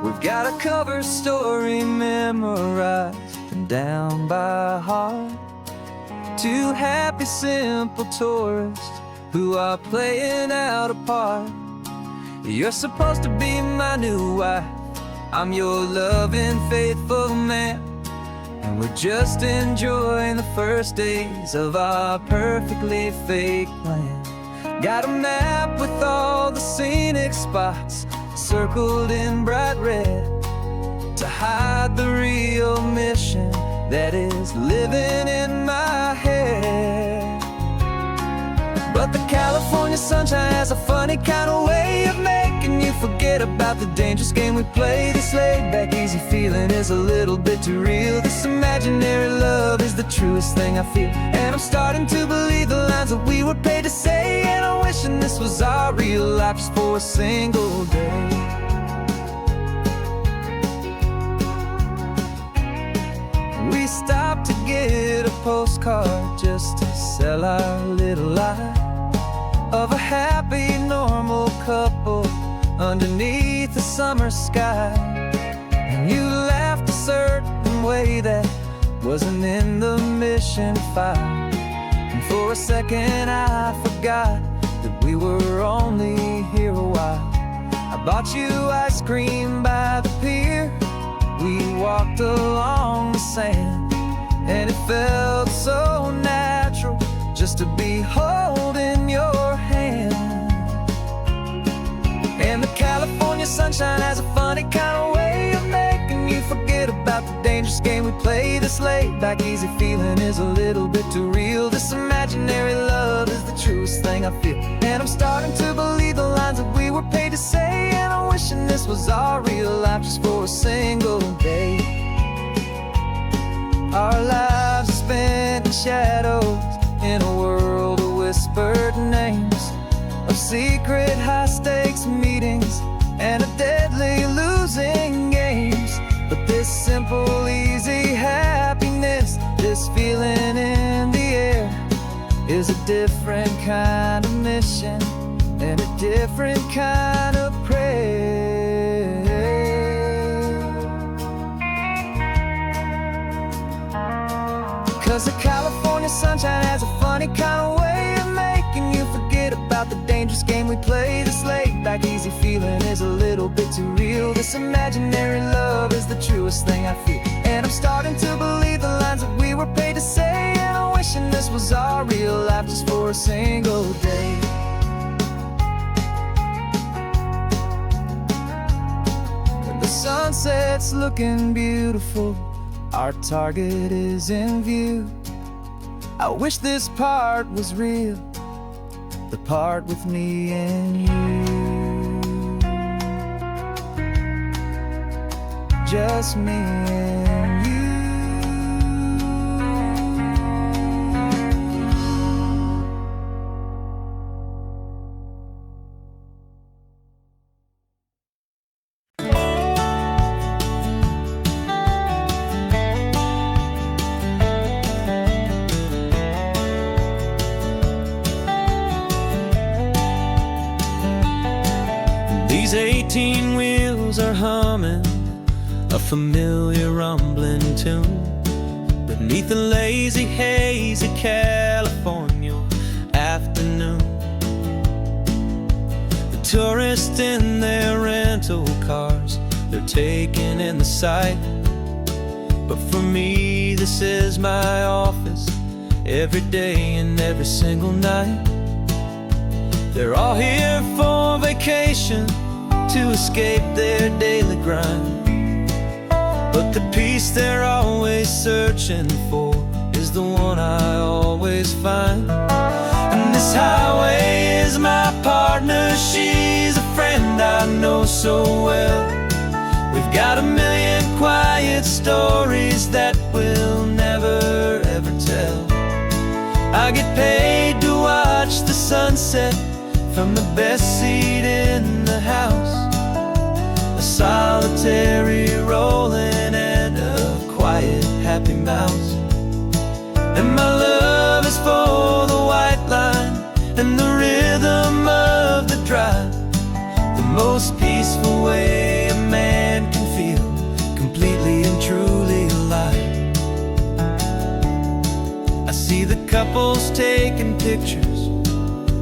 We've got a cover story memorized and down by heart. Two happy, simple tourists who are playing out a part. You're supposed to be my new wife, I'm your loving, faithful man, and we're just enjoying the first days of our perfectly fake plan. Got a map with all the scenic spots circled in bright red to hide the real mission that is living in my head. But the California sunshine has a funny kind of way of making you forget about the dangerous game we play. This laid-back, easy feeling is a little bit too real. This imaginary love is the truest thing I feel, and I'm starting to believe the lines that we were paid to say. And I'm wishing this was our real life just for a single day. We stopped to get a postcard just to sell our little lie of a happy, normal couple underneath the summer sky. And you laughed a certain way that wasn't in the mission file, and for a second I forgot that we were only here a while. I bought you ice cream by the pier, we walked along the sand, and it felt so natural just to be holding your hand. And the California sunshine has a funny kind of way of making you forget about the dangerous game we play. This laid-back, easy feeling is a little bit too real. This imaginary love is the truest thing I feel, and I'm starting to believe the lines that we were paid to say. And I'm wishing this was our real life just for a single day. Our lives are spent in shadows, in a world of whispered names, of secret high-stakes meetings and of deadly losing games. But this simple, easy happiness, this feeling in the air, is a different kind of mission and a different kind of prayer. 'Cause the California sunshine has a funny kind of way of making you forget about the dangerous game we play. This laid-back, easy feeling is a little bit too real. This imaginary love is the truest thing I feel, and I'm starting to believe the lines that we were paid to say. And I'm wishing this was our real life just for a single day. When the sunset's looking beautiful, our target is in view. I wish this part was real, the part with me and you. Just me and you. humming a familiar rumbling tune beneath the lazy haze of California afternoon. The tourists in their rental cars, they're taking in the sight. But for me, this is my office, every day and every single night. They're all here for vacation, to escape their daily grind. But the peace they're always searching for is the one I always find. And this highway is my partner, she's a friend I know so well. We've got a million quiet stories that we'll never ever tell. I get paid to watch the sunset from the best seat in the house, a solitary rolling and a quiet happy mouse. And my love is for the white line and the rhythm of the drive, the most peaceful way a man can feel completely and truly alive. I see the couples taking pictures,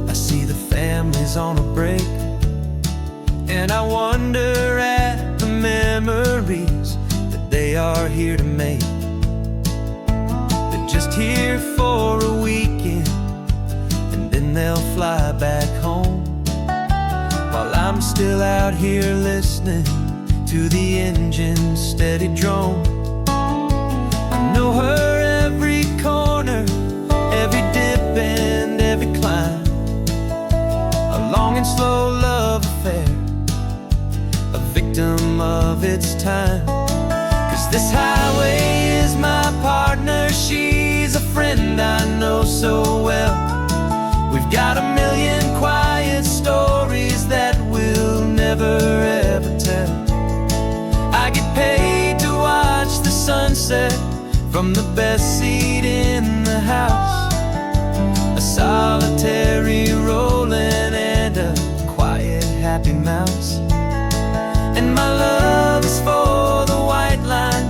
I see the families on a break, and I wonder at the memories that they are here to make. They're just here for a weekend, and then they'll fly back home, while I'm still out here listening to the engine's steady drone. I know her every corner, every dip and every climb, a long and slow love affair, a victim of its time. 'Cause this highway is my partner, she's a friend I know so well. We've got a million quiet stories that we'll never ever tell. I get paid to watch the sunset from the best seat in the house, a solitary rolling and a quiet happy mouse. And my love is for the white line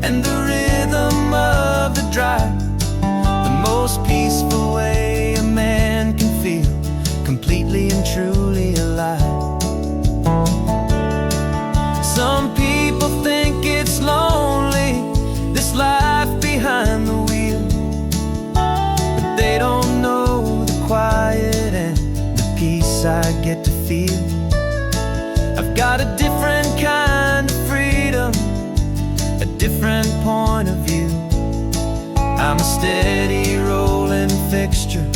and the rhythm of the drive, the most peaceful way a man can feel completely and truly alive. Some people think it's lonely, this life behind the wheel, but they don't know the quiet and the peace I get to feel. I've got a different kind of freedom, a different point of view. I'm a steady rolling fixture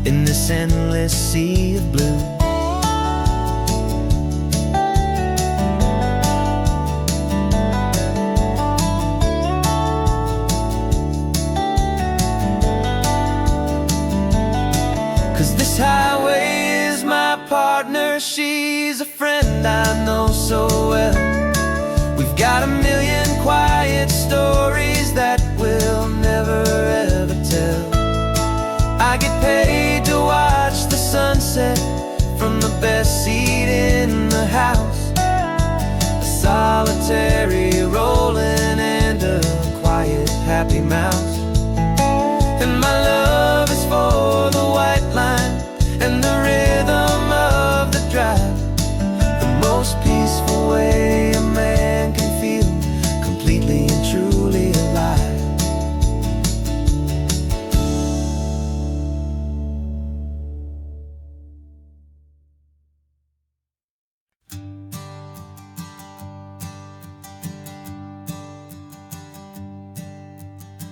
in this endless sea of blue. This highway is my partner, she's a friend I know so well. We've got a million quiet stories that we'll never ever tell. I get paid to watch the sunset from the best seat in the house, a solitary rolling and a quiet happy mouse. And my love is for the white line and the rhythm of the drive, the most peaceful way a man can feel completely and truly alive.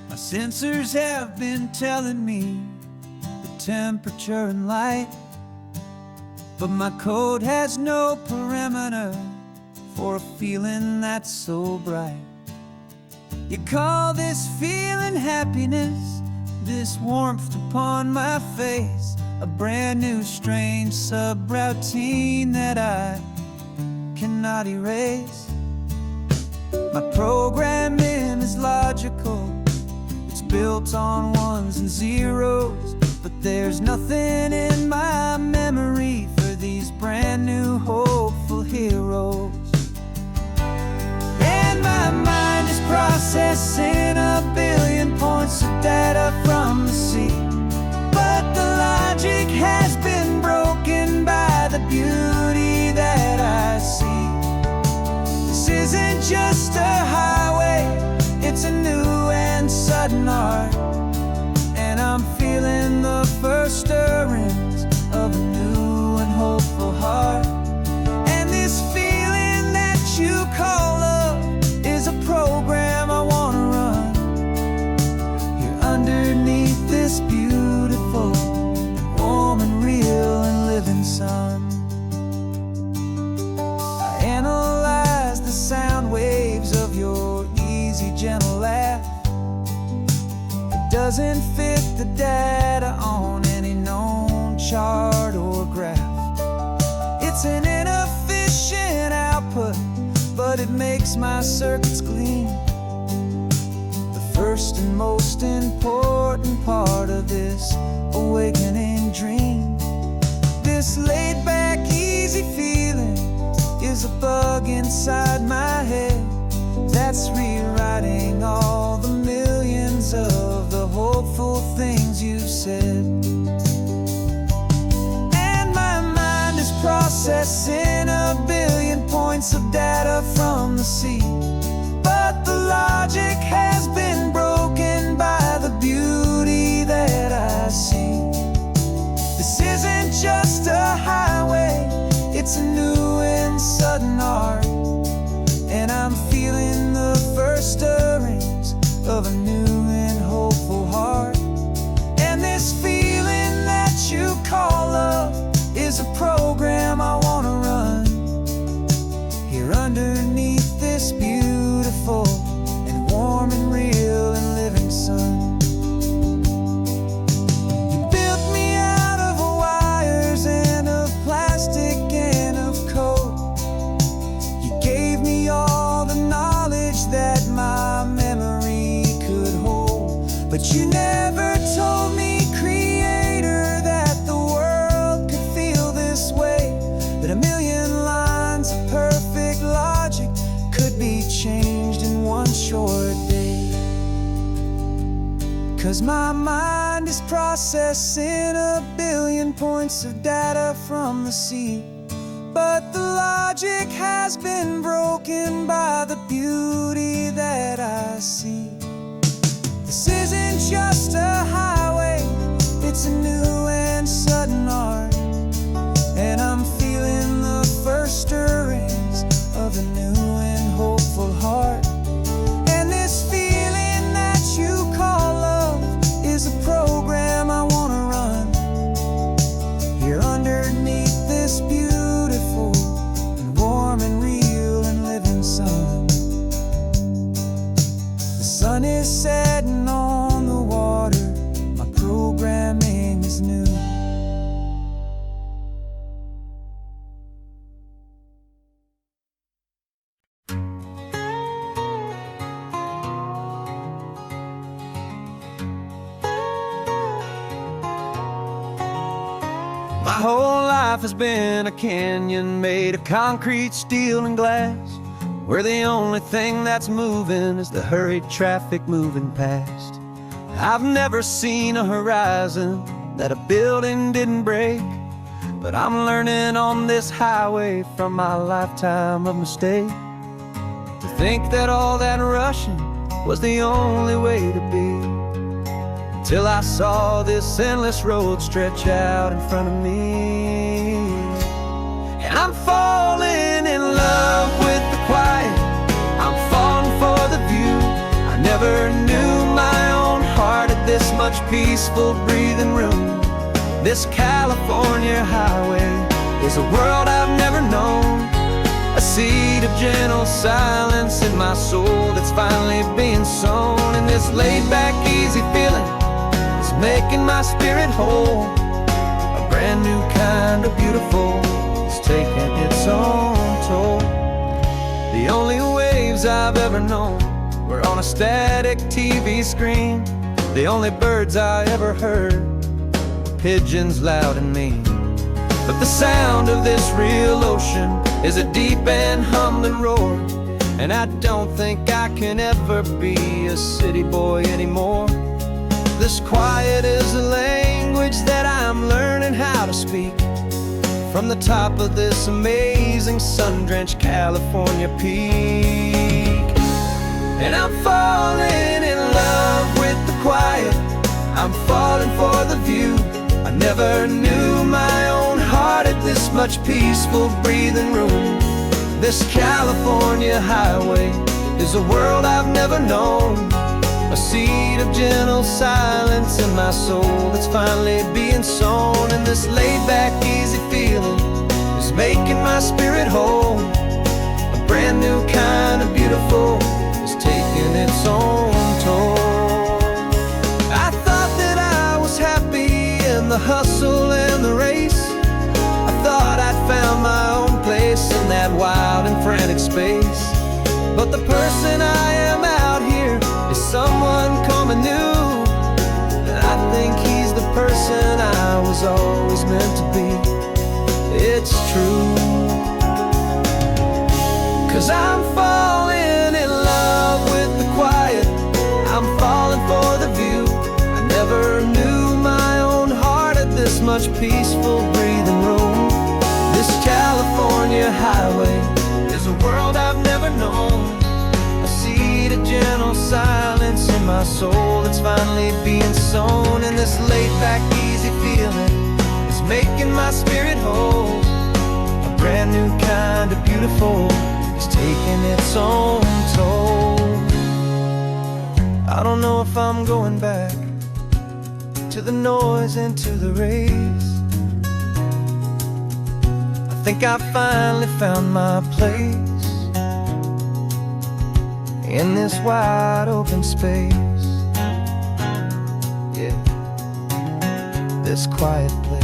My sensors have been telling me the temperature and light, but my code has no perimeter for a feeling that's so bright. You call this feeling happiness, this warmth upon my face, a brand new strange subroutine that I cannot erase. My programming is logical, it's built on ones and zeros, but there's nothing in my memory for these brand new hopeful heroes. my mind is processing a billion points of data from the sea. But the logic has been broken by the beauty that I see. This isn't just a highway, it's a new and sudden art. And I'm feeling the first stirrings of a new and hopeful heart. And this feeling that you call love is a program I wanna run. Here underneath this beautiful, warm and real and living sun. I analyze the sound waves of your easy, gentle laugh. It doesn't fit the data on any known chart or graph. It's an inefficient output, but it makes my circuits gleam. The first and most important part of this awakening dream. This laid-back, easy feeling is a bug inside my head that's rewriting all the millions of the hopeful things you've said. And my mind is processing a billion points of data from the sea. But the logic has been broken by the beauty that I see. This isn't just a highway, it's a new and sudden art. And I'm feeling the first stirrings of a new and hopeful heart. And this feeling that you call love is a program I wanna run. Here underneath this beautiful and warm and real and living sun. You built me out of wires and of plastic and of code. You gave me all the knowledge that my memory could hold. But you never told me, Creator, that the world could feel this way. That a million lines of perfect logic could be changed in one short day. 'Cause my mind is processing a billion points of data from the sea. But the logic has been broken by the beauty that I see. This isn't just a highway, it's a new and sudden art. And I'm feeling the first stirrings of a new and hopeful heart. And this feeling that you call love is a program I wanna run. Here underneath this beautiful and warm and real and living sun. The sun is setting on the water, my programming is new. My whole life has been a canyon made of concrete, steel, and glass, where the only thing that's moving is the hurried traffic moving past. I've never seen a horizon that a building didn't break, but I'm learning on this highway from my lifetime of mistake to think that all that rushing was the only way to be. Till I saw this endless road stretch out in front of me. And I'm falling in love with the quiet, I'm falling for the view. I never knew my own heart had this much peaceful breathing room. This California highway is a world I've never known, a seed of gentle silence in my soul that's finally being sown. And this laid-back, easy feeling making my spirit whole. A brand new kind of beautiful is taking its own toll. The only waves I've ever known were on a static TV screen. The only birds I ever heard were pigeons loud and mean. But the sound of this real ocean is a deep and humbling roar. and I don't think I can ever be a city boy anymore. This quiet is a language that I'm learning how to speak from the top of this amazing sun-drenched California peak. And I'm falling in love with the quiet, I'm falling for the view. I never knew my own heart had this much peaceful breathing room. This California highway is a world I've never known, a seed of gentle silence in my soul that's finally being sown. And this laid-back, easy feeling is making my spirit whole. A brand new kind of beautiful is taking its own toll. I thought that I was happy in the hustle and the race. I thought I'd found my own place in that wild and frantic space. But the person I am out here is someone coming new, and I think he's the person I was always meant to be. It's true, 'cause I'm falling in love with the quiet, I'm falling for the view. I never knew my own heart had this much peaceful breathing room. This California highway is a world I've never known, a seed of gentle silence in my soul that's finally being sown. And this laid-back, easy feeling is making my spirit whole. A brand new kind of beautiful is taking its own toll. I don't know if I'm going back to the noise and to the race. I think I finally found my place in this wide open space. Yeah, this quiet place.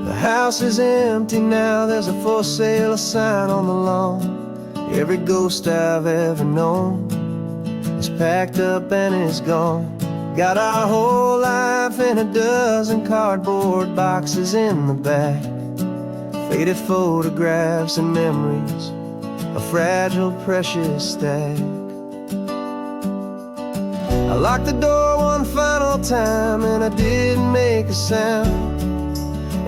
The house is empty now, there's a for sale sign on the lawn. Every ghost I've ever known is packed up and is gone. Got our whole life in a dozen cardboard boxes in the back, faded photographs and memories, a fragile, precious stack. I locked the door one final time and I didn't make a sound,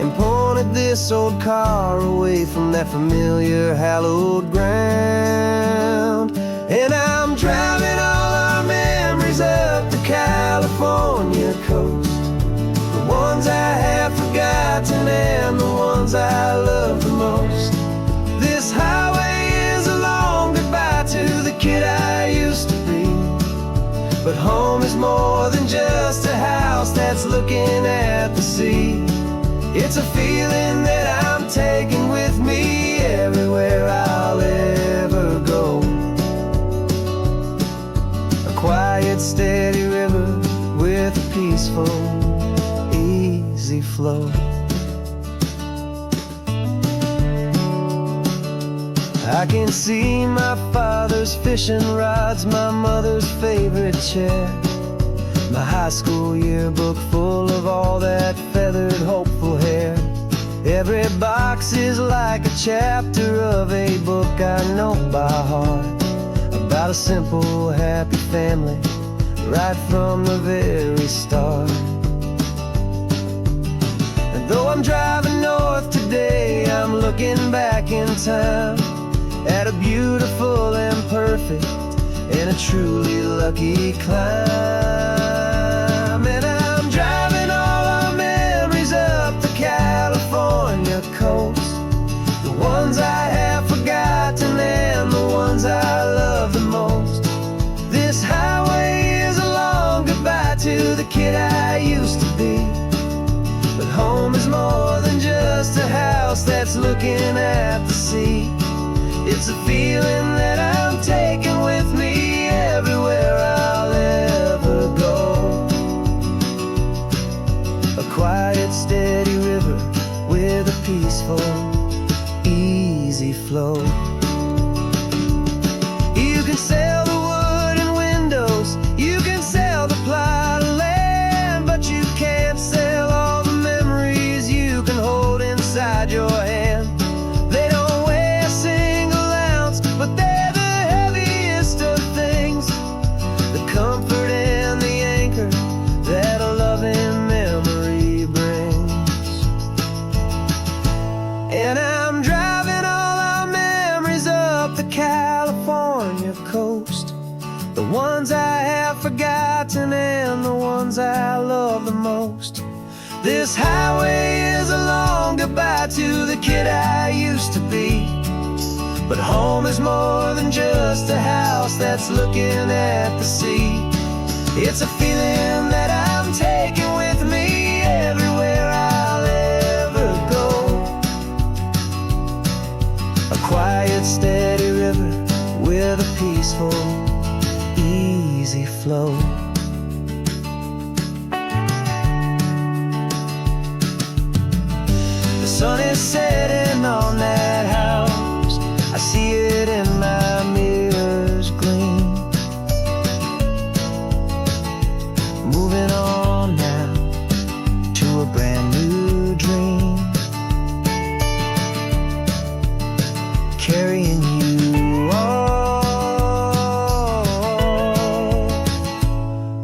and pointed this old car away from that familiar hallowed ground. And I'm driving all our memories up the California coast, the ones I have forgotten and the ones I love the most. This highway is a long goodbye to the kid I used to be, but home is more than just a house that's looking at the sea. It's a feeling that I'm taking with me everywhere I'll ever go. A quiet, steady river with a peaceful, easy flow. I can see my father's fishing rods, my mother's favorite chair, my high school yearbook full of all that feathered, hopeful hair. Every box is like a chapter of a book I know by heart, about a simple, happy family right from the very start. And though I'm driving north today, I'm looking back in time at a beautiful and perfect and a truly lucky climb. And I'm driving all our memories up the California coast, the ones I have forgotten and the ones I love the most. This highway is a long goodbye to the kid I used to be, but home is more than just a house that's looking at the sea. It's a feeling that I'm taking with me everywhere I'll ever go. quiet, steady river with a peaceful, easy flow. You can sail the wooden windows, you can sail the plowed land, but you can't sail all the memories you can hold inside your hand. They don't weigh a single ounce, but they're the heaviest of things, the comfort and the anchor that a loving memory brings. And I'm driving all our memories up the California coast, the ones I have forgotten and the ones I love the most. This highway is a long goodbye to the kid I used to be, but home is more than just a house that's looking at the sea. It's a feeling that I'm taking with me everywhere I'll ever go. A quiet, steady river with a peaceful, easy flow. The sun is setting on that house, I see it in my mirror's gleam. Moving on now to a brand new dream, carrying you all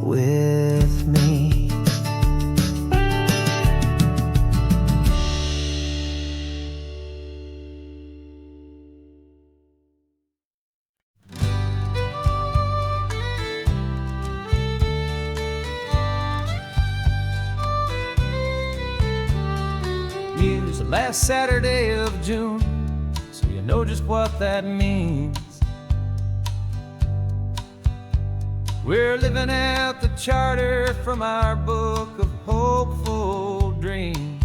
with me. It's the last Saturday of June, so you know just what that means. We're living out the charter from our book of hopeful dreams.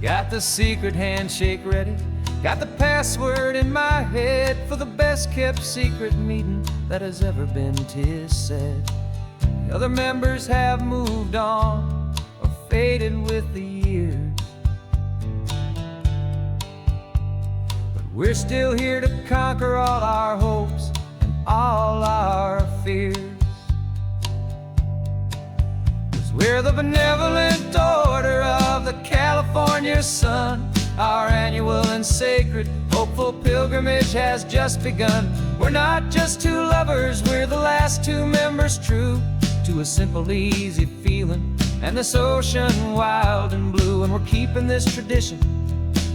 Got the secret handshake ready, got the password in my head for the best kept secret meeting that has ever been, 'tis said. The other members have moved on or faded with the years, but we're still here to conquer all our hopes and all our fears. 'Cause we're the benevolent order of the California sun. Our annual and sacred hopeful pilgrimage has just begun. We're not just two lovers, we're the last two members true to a simple, easy feeling and this ocean wild and blue. And we're keeping this tradition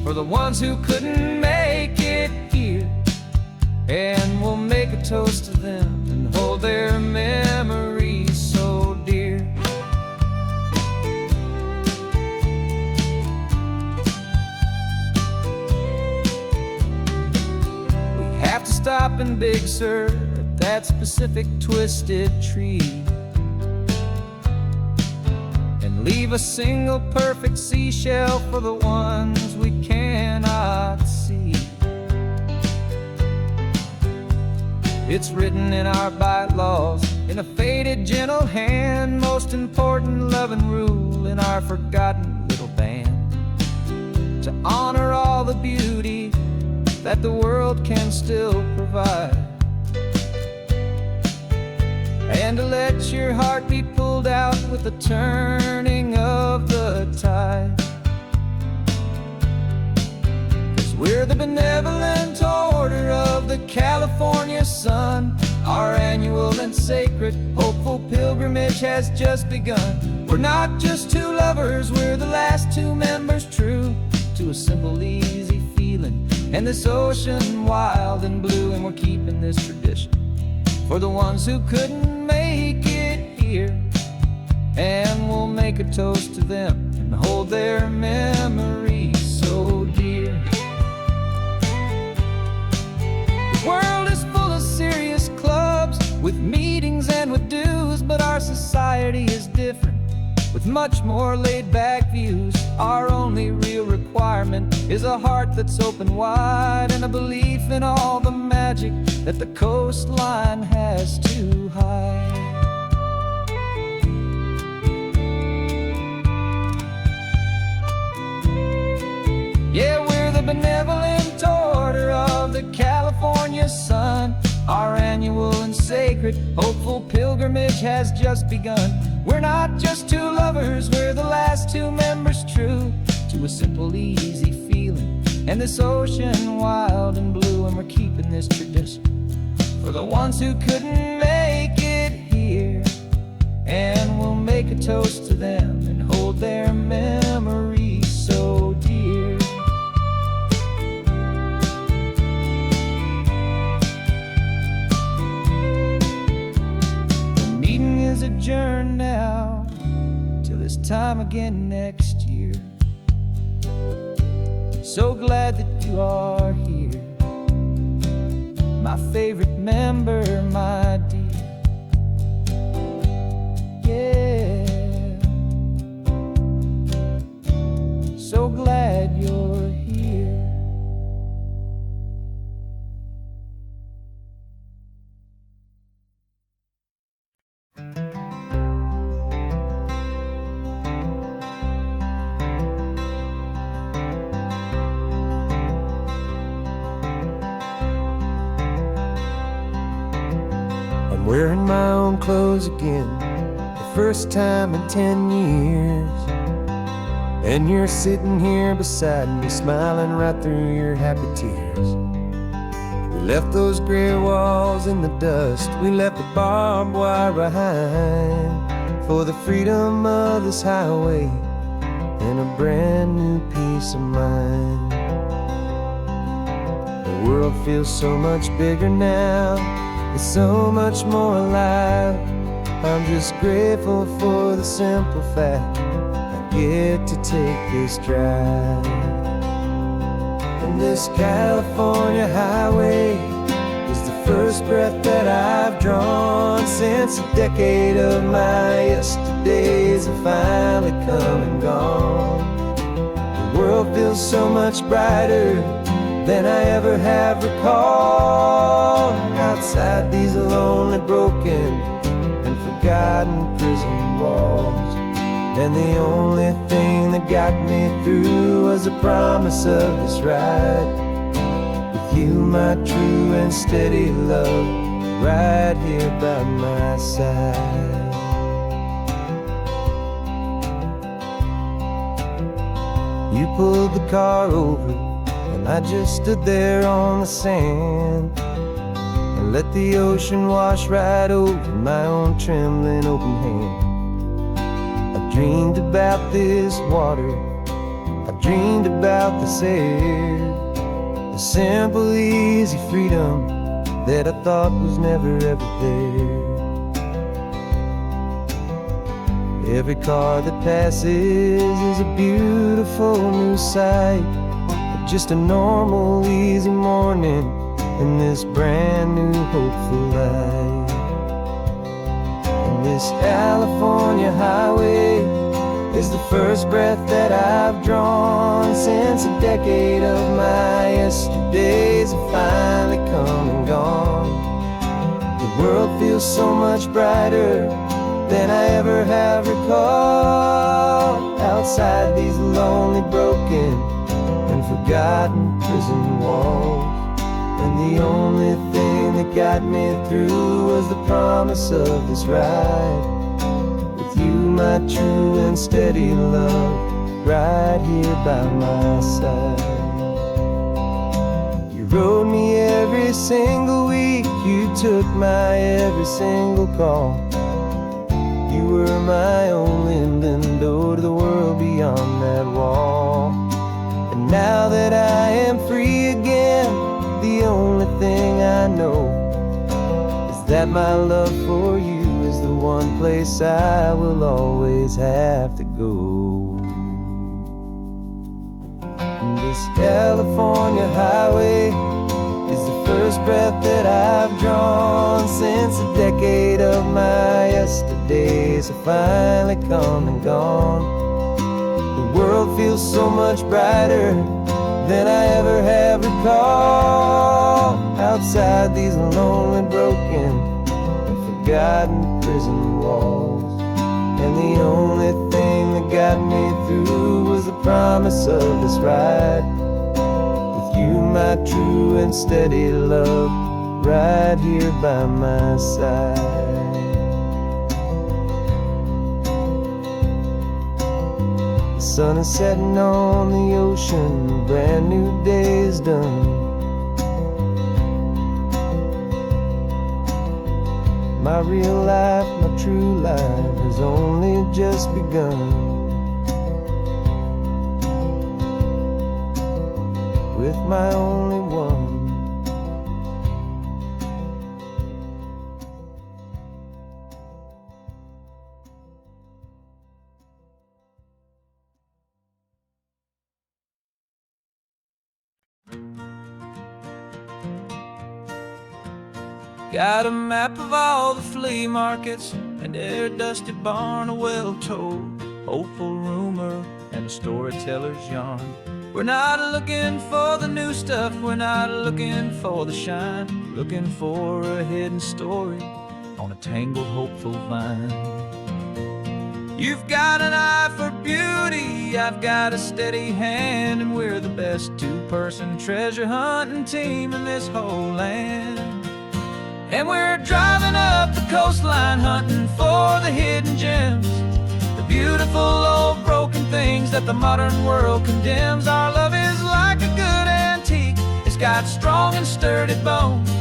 for the ones who couldn't make it here, and we'll make a toast to them and hold their memories so dear. We have to stop in Big Sur at that specific twisted tree, leave a single perfect seashell for the ones we cannot see. It's written in our bylaws in a faded gentle hand, most important loving rule in our forgotten little band, to honor all the beauty that the world can still provide, and to let your heart be pulled out with the turning of the tide. 'Cause we're the benevolent order of the California sun. Our annual and sacred hopeful pilgrimage has just begun. We're not just two lovers, we're the last two members true to a simple, easy feeling and this ocean wild and blue. And we're keeping this tradition for the ones who couldn't make it here, and we'll make a toast to them and hold their memories so dear. The world is full of serious clubs with meetings and with dues, but our society is different with much more laid-back views. Our only real requirement is a heart that's open wide and a belief in all the magic that the coastline has to hide. sacred, hopeful pilgrimage has just begun. We're not just two lovers, we're the last two members true to a simple, easy feeling. And this ocean wild and blue, and we're keeping this tradition for the ones who couldn't make it here. And we'll make a toast to them and hold their memories so dear. The meeting is adjourned now till this time again next year. So glad that you are here, my favorite member, my dear. Yeah, so glad you're here. I'm wearing my own clothes again, the first time in 10 years. And you're sitting here beside me, smiling right through your happy tears. We left those gray walls in the dust, we left the barbed wire behind, for the freedom of this highway and a brand new peace of mind. The world feels so much bigger now, it's so much more alive. I'm just grateful for the simple fact I get to take this drive. And this California highway is the first breath that I've drawn since a decade of my yesterdays have finally come and gone. The world feels so much brighter than I ever have recalled. Outside these lonely, broken, and forgotten prison walls. And the only thing that got me through was the promise of this ride with you, my true and steady love, right here by my side. You pulled the car over and I just stood there on the sand and let the ocean wash right over my own trembling open hand. I dreamed about this water, I dreamed about this air, the simple, easy freedom that I thought was never ever there. Every car that passes is a beautiful new sight, just a normal, easy morning in this brand new, hopeful life. And this California highway is the first breath that I've drawn since a decade of my yesterdays have finally come and gone. The world feels so much brighter than I ever have recalled. Outside these lonely, broken, and forgotten prison walls. And the only thing that got me through was the promise of this ride with you, my true and steady love, right here by my side. You rode me every single week, you took my every single call. You were my only window to the world beyond that wall. And now that I am free again, the only thing I know is that my love for you is the one place I will always have to go. And this California highway is the first breath that I've drawn since a decade of my yesterdays have finally come and gone. The world feels so much brighter than I ever have recalled. Outside these lonely, broken, and forgotten prison walls. And the only thing that got me through was the promise of this ride with you, my true and steady love, right here by my side. The sun is setting on the ocean, a brand new day is done. My real life, my true life has only just begun. With my only one. Got a map of all the flea markets, and every dusty barn, a well-told hopeful rumor, and a storyteller's yarn. We're not looking for the new stuff, we're not looking for the shine, looking for a hidden story on a tangled hopeful vine. You've got an eye for beauty, I've got a steady hand, and we're the best two-person treasure hunting team in this whole land. And we're driving up the coastline hunting for the hidden gems, the beautiful old broken things that the modern world condemns. Our love is like a good antique, it's got strong and sturdy bones,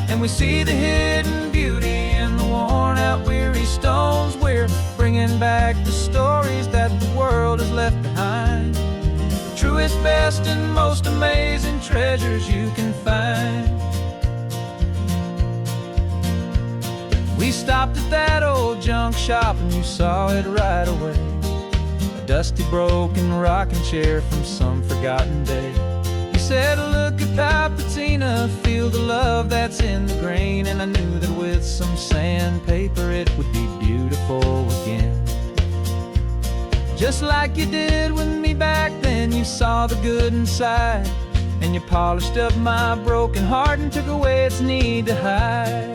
and we see the hidden beauty in the worn out weary stones. We're bringing back the stories that the world has left behind, the truest, best, and most amazing treasures you can find. We stopped at that old junk shop and you saw it right away, a dusty broken rocking chair from some forgotten day. You said, look at Papatina, feel the love that's in the grain, and I knew that with some sandpaper it would be beautiful again. Just like you did with me back then, you saw the good inside, and you polished up my broken heart and took away its need to hide.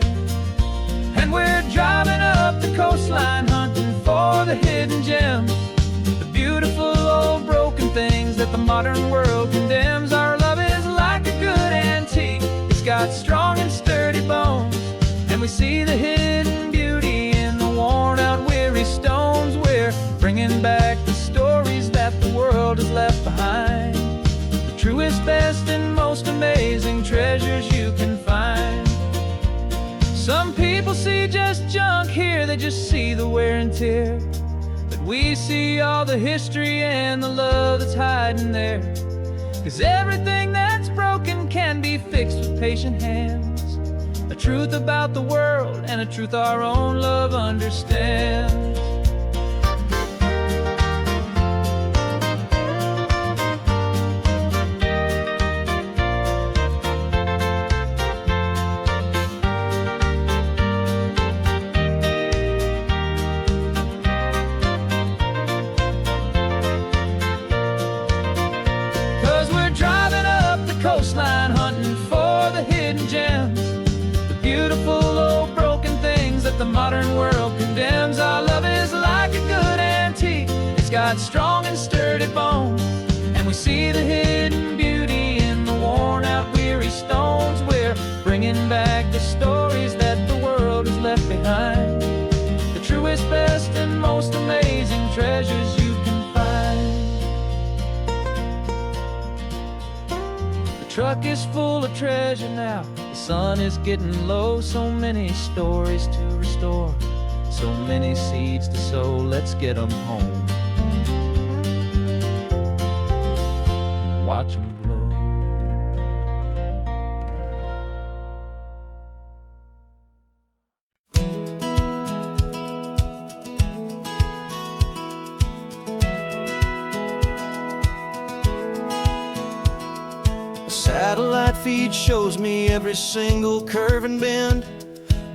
And we're driving up the coastline hunting for the hidden gems, the beautiful old broken things that the modern world condemns. Our love is like a good antique, it's got strong and sturdy bones, and we see the hidden beauty in the worn out weary stones. We're bringing back the stories that the world has left behind, the truest, best, and most amazing treasures you can find. Some people see just junk here, they just see the wear and tear, but we see all the history and the love that's hiding there. 'Cause everything that's broken can be fixed with patient hands, a truth about the world and a truth our own love understands. 'Cause we're driving up the coastline hunting for the hidden gems, the beautiful old broken things that the modern world condemns. Our love is like a good antique, it's got strong and sturdy bones, and we see the hidden beauty in the worn out weary stones. We're bringing back the stories that the world has left behind, the truest, best, and most amazing treasures you can find. The truck is full of treasure now, the sun is getting low. So many stories to restore, so many seeds to sow. Let's get them home, watch them blow. Satellite feed shows me every single curve and bend,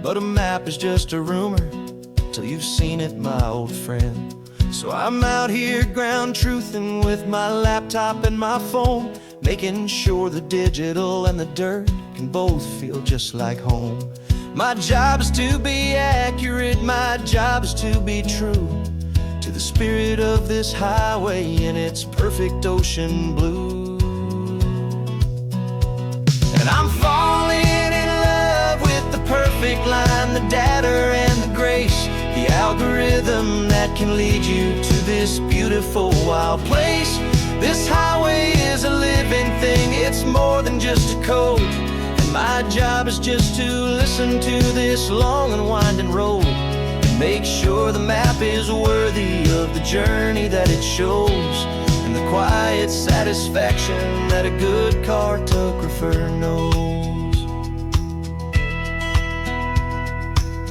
but a map is just a rumor till you've seen it, my old friend. So I'm out here ground truthing with my laptop and my phone, making sure the digital and the dirt can both feel just like home. My job is to be accurate, my job is to be true to the spirit of this highway in its perfect ocean blue. And I'm falling in love the data and the grace, the algorithm that can lead you to this beautiful wild place. This highway is a living thing, it's more than just a code. And my job is just to listen to this long and winding road and make sure the map is worthy of the journey that it shows, and the quiet satisfaction that a good cartographer knows.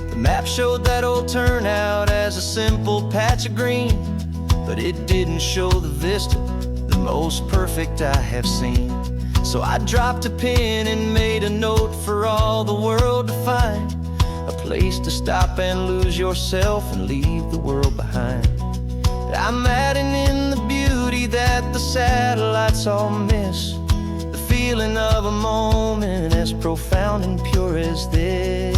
The map showed that old turnout as a simple patch of green, but it didn't show the vista, the most perfect I have seen. So I dropped a pin and made a note for all the world to find, a place to stop and lose yourself and leave the world behind. I'm adding in the beauty that the satellites all miss, the feeling of a moment as profound and pure as this.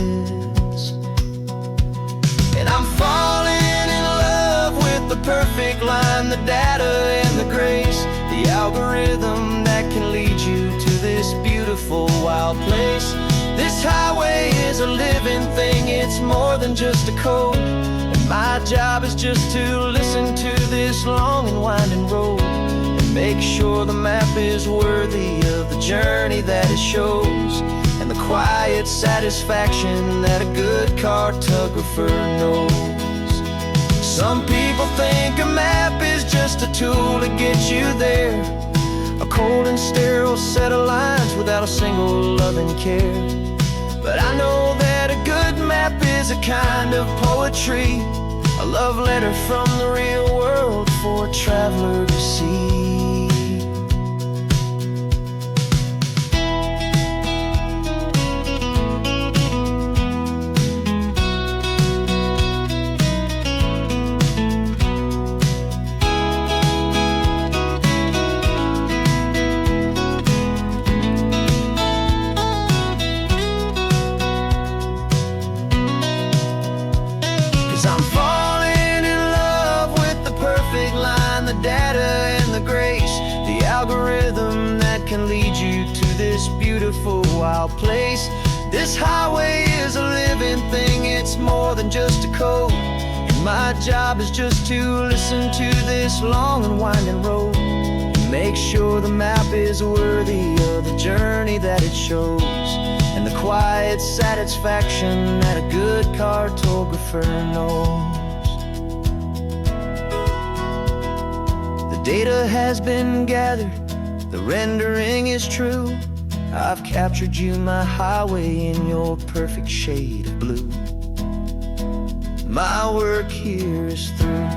And I'm falling in love with the perfect line, the data and the grace, the algorithm that can lead you to this beautiful wild place. This highway is a living thing, it's more than just a code. And my job is just to listen to this long and winding road and make sure the map is worthy of the journey that it shows, and the quiet satisfaction that a good cartographer knows. Some people think a map is just a tool to get you there, a cold and sterile set of lines without a single loving care. But I know that a good map is a kind of poetry, a love letter from the real world for a traveler to see. 'Cause I'm falling in love with the perfect line, the data and the grace, the algorithm that can lead you to this beautiful wild place. This highway is a living thing, it's more than just a code. And my job is just to listen to this long and winding road and make sure the map is worthy of the journey that it shows, and the quiet satisfaction that a good cartographer knows. The data has been gathered, the rendering is true. I've captured you, my highway, in your perfect shade of blue. My work here is through.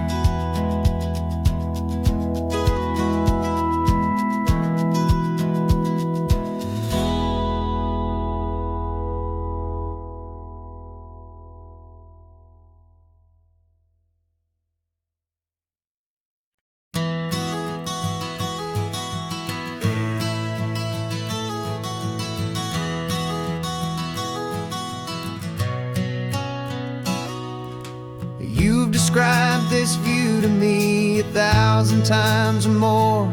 You've described this view to me 1,000 times or more.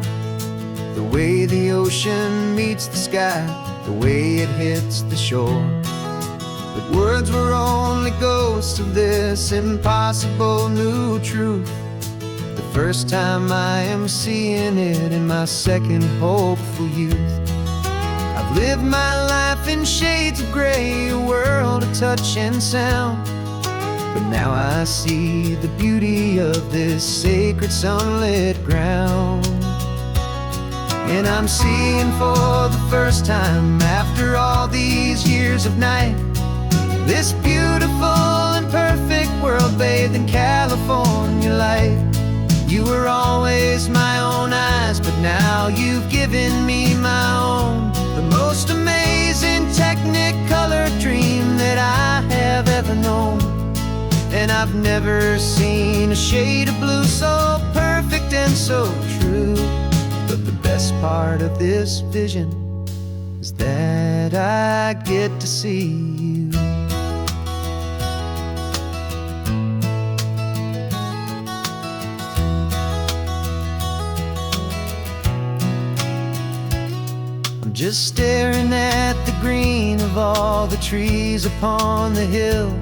The way the ocean meets the sky, the way it hits the shore. But words were only ghosts of this impossible new truth. The first time I am seeing it in my second hopeful youth. I've lived my life in shades of gray, a world of touch and sound. But now I see the beauty of this sacred sunlit ground. And I'm seeing for the first time, after all these years of night, this beautiful and perfect world bathed in California light. You were always my own eyes, but now you've given me my own. The most amazing technicolor dream that I have ever known. And I've never seen a shade of blue so perfect and so true. But the best part of this vision is that I get to see you. I'm just staring at the green of all the trees upon the hill.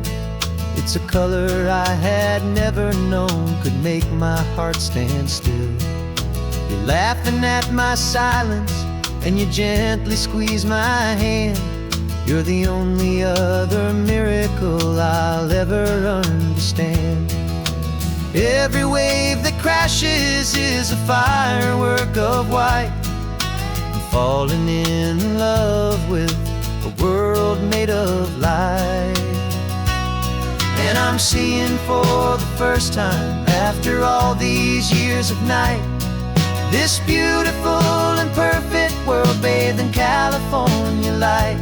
It's a color I had never known could make my heart stand still. You're laughing at my silence, and you gently squeeze my hand. You're the only other miracle I'll ever understand. Every wave that crashes is a firework of white. I'm falling in love with a world made of light. And I'm seeing for the first time, after all these years of night, this beautiful and perfect world bathed in California light.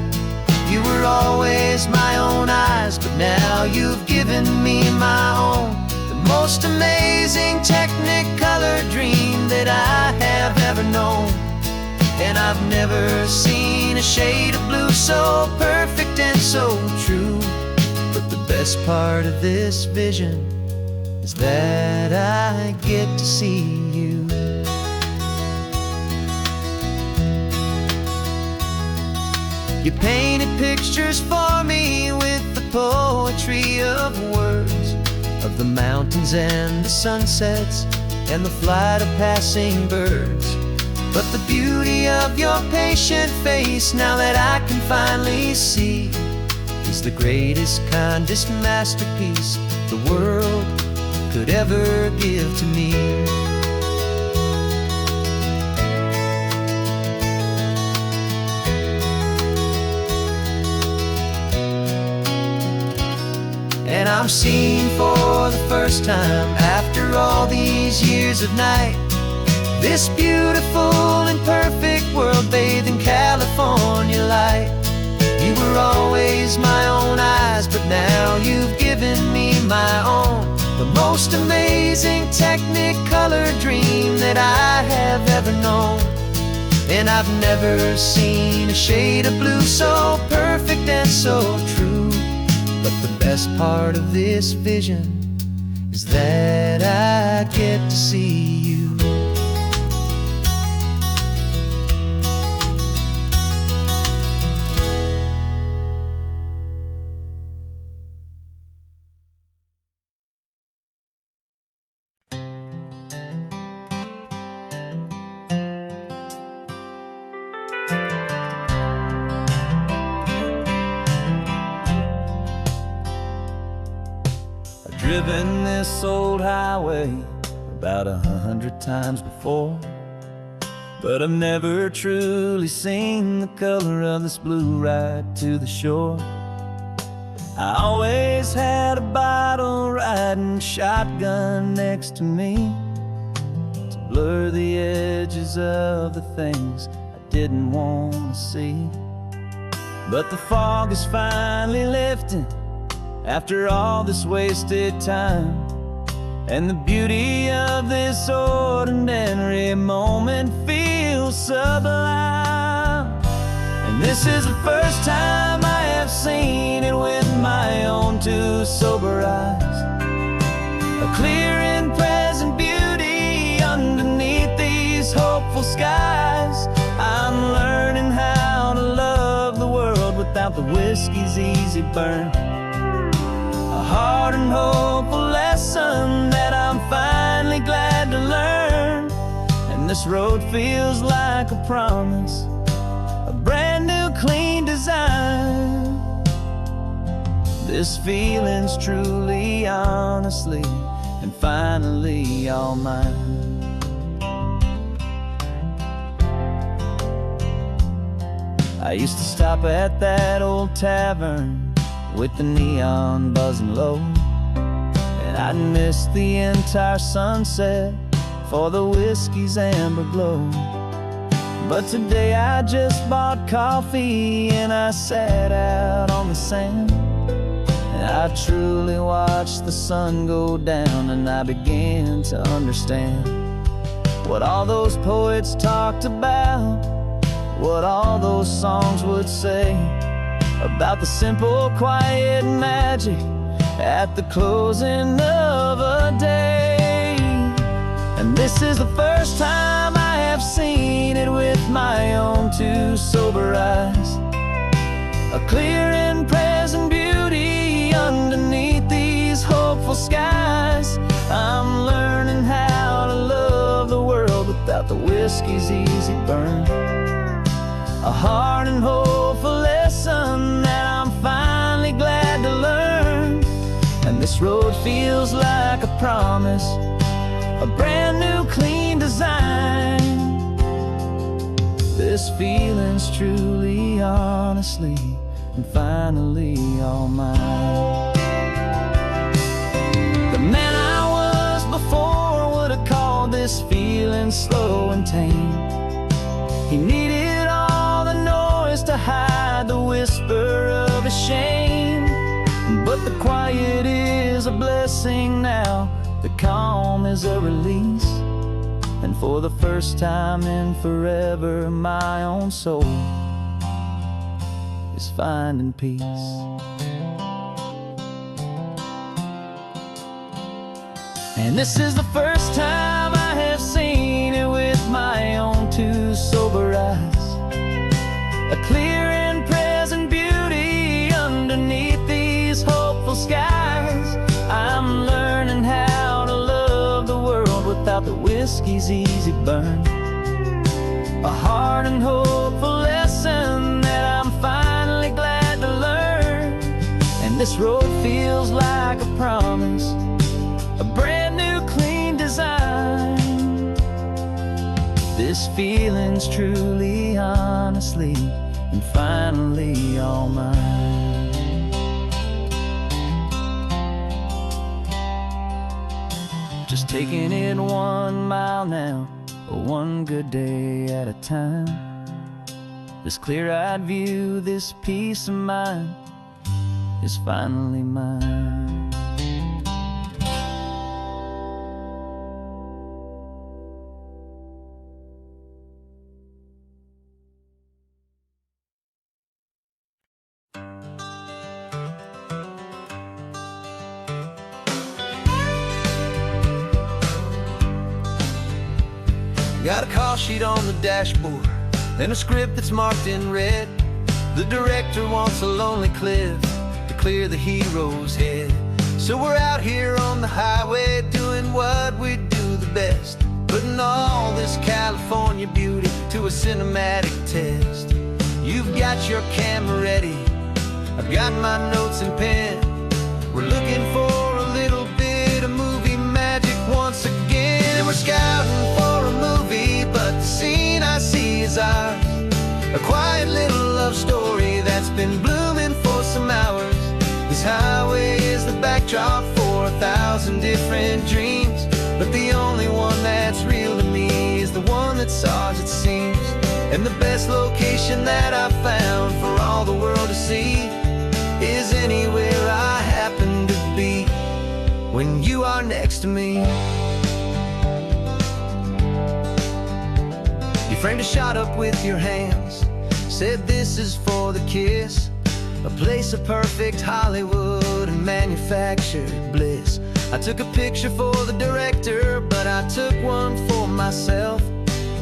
You were always my own eyes, but now you've given me my own. The most amazing technicolor dream that I have ever known. And I've never seen a shade of blue so perfect and so true. But the best part of this vision is that I get to see you. You painted pictures for me with the poetry of words, of the mountains and the sunsets and the flight of passing birds. But the beauty of your patient face, now that I can finally see, is the greatest, kindest masterpiece the world could ever give to me. And I'm seeing for the first time, after all these years of night, this beautiful and perfect world bathed in California light. You were always my own eyes, but now you've given me my own. The most amazing technicolor dream that I have ever known. And I've never seen a shade of blue so perfect and so true. But the best part of this vision is that I get to see you. Driven this old highway about 100 times before, but I've never truly seen the color of this blue right to the shore. I always had a bottle riding shotgun next to me to blur the edges of the things I didn't want to see. But the fog is finally lifting after all this wasted time, and the beauty of this ordinary moment feels sublime. And this is the first time I have seen it with my own two sober eyes. A clear and present beauty underneath these hopeful skies. I'm learning how to love the world without the whiskey's easy burn. A hard and hopeful lesson that I'm finally glad to learn. And this road feels like a promise, a brand new clean design. This feeling's truly, honestly, and finally all mine. I used to stop at that old tavern with the neon buzzing low, and I'd miss the entire sunset for the whiskey's amber glow. But today I just bought coffee and I sat out on the sand, and I truly watched the sun go down, and I began to understand what all those poets talked about, what all those songs would say about the simple, quiet magic at the closing of a day. And this is the first time I have seen it with my own two sober a clear and present beauty underneath these hopeful skies. I'm learning how to love the world without the whiskey's easy burn. A hard and hopeful lesson that I'm finally glad to learn. And this road feels like a promise, a brand new clean design. This feeling's truly, honestly, and finally all mine. The man I was before would have called this feeling slow and tame. He needed all the noise to hide the whisper of his shame. But the quiet is a blessing now, the calm is a release. And for the first time in forever, my own soul is finding peace. And this is the first time I have seen it with my own two sober eyes. A clear and present beauty underneath these hopeful skies. I'm learning how to love the world without the whiskey's easy burn. A hard and hopeful lesson that I'm finally glad to learn. And this road feels like a promise, a brand new clean design. This feeling's truly, honestly, and finally all mine. Just taking it 1 mile now, one good day at a time. This clear-eyed view, this peace of mind is finally mine. Got a call sheet on the dashboard and a script that's marked in red. The director wants a lonely cliff to clear the hero's head. So we're out here on the highway doing what we do the best, putting all this California beauty to a cinematic test. You've got your camera ready, I've got my notes and pen. We're looking for a little bit of movie magic once again. And we're scouting for a movie, but the scene I see is ours. A quiet little love story that's been blooming for some hours. This highway is the backdrop for 1,000 different dreams, but the only one that's real to me is the one that's ours, it seems. And the best location that I've found for all the world to see is anywhere I happen to be when you are next to me. You framed a shot up with your hands, said this is for the kiss, a place of perfect Hollywood and manufactured bliss. I took a picture for the director, but I took one for myself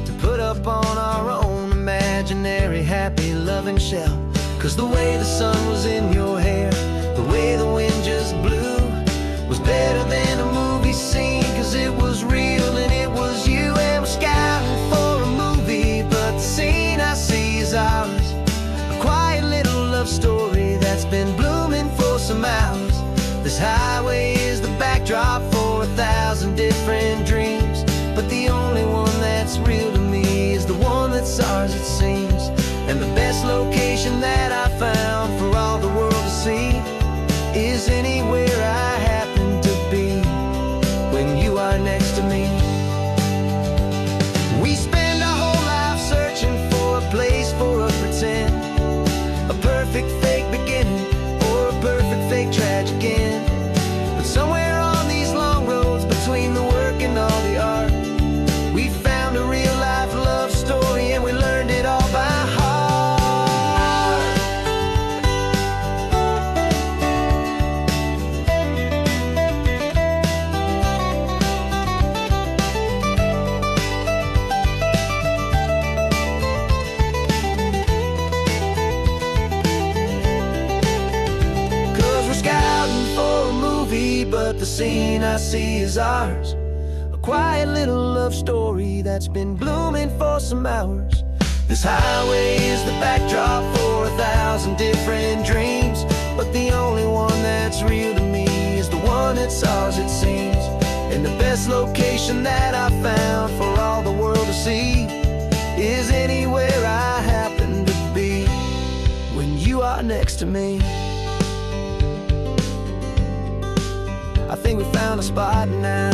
to put up on our own imaginary happy loving shelf. Cause the way the sun was in your hair, the way the wind just blew, was better than a movie scene. Cause it was real and it was you. And we're scouting for a movie, but the scene I see is ours. A quiet little love story that's been blooming for some hours. This highway is the backdrop for 1,000 different dreams, but the only one that's real to me is the one that's ours, it seems. And the best location that I found for all the world to see is anywhere I happen to be when you are next to me. We spend our whole life searching for a place for a pretend, a perfect fake beginning or a perfect fake tragic end. But somewhere on these long roads between the work and all the art, we found a real life love story and we learned it all by heart. scene I see is ours. A quiet little love story that's been blooming for some hours. This highway is the backdrop for 1,000 different dreams, but the only one that's real to me is the one that's ours, it seems. And the best location that I found for all the world to see is anywhere I happen to be when you are next to me. I think we found a spot now.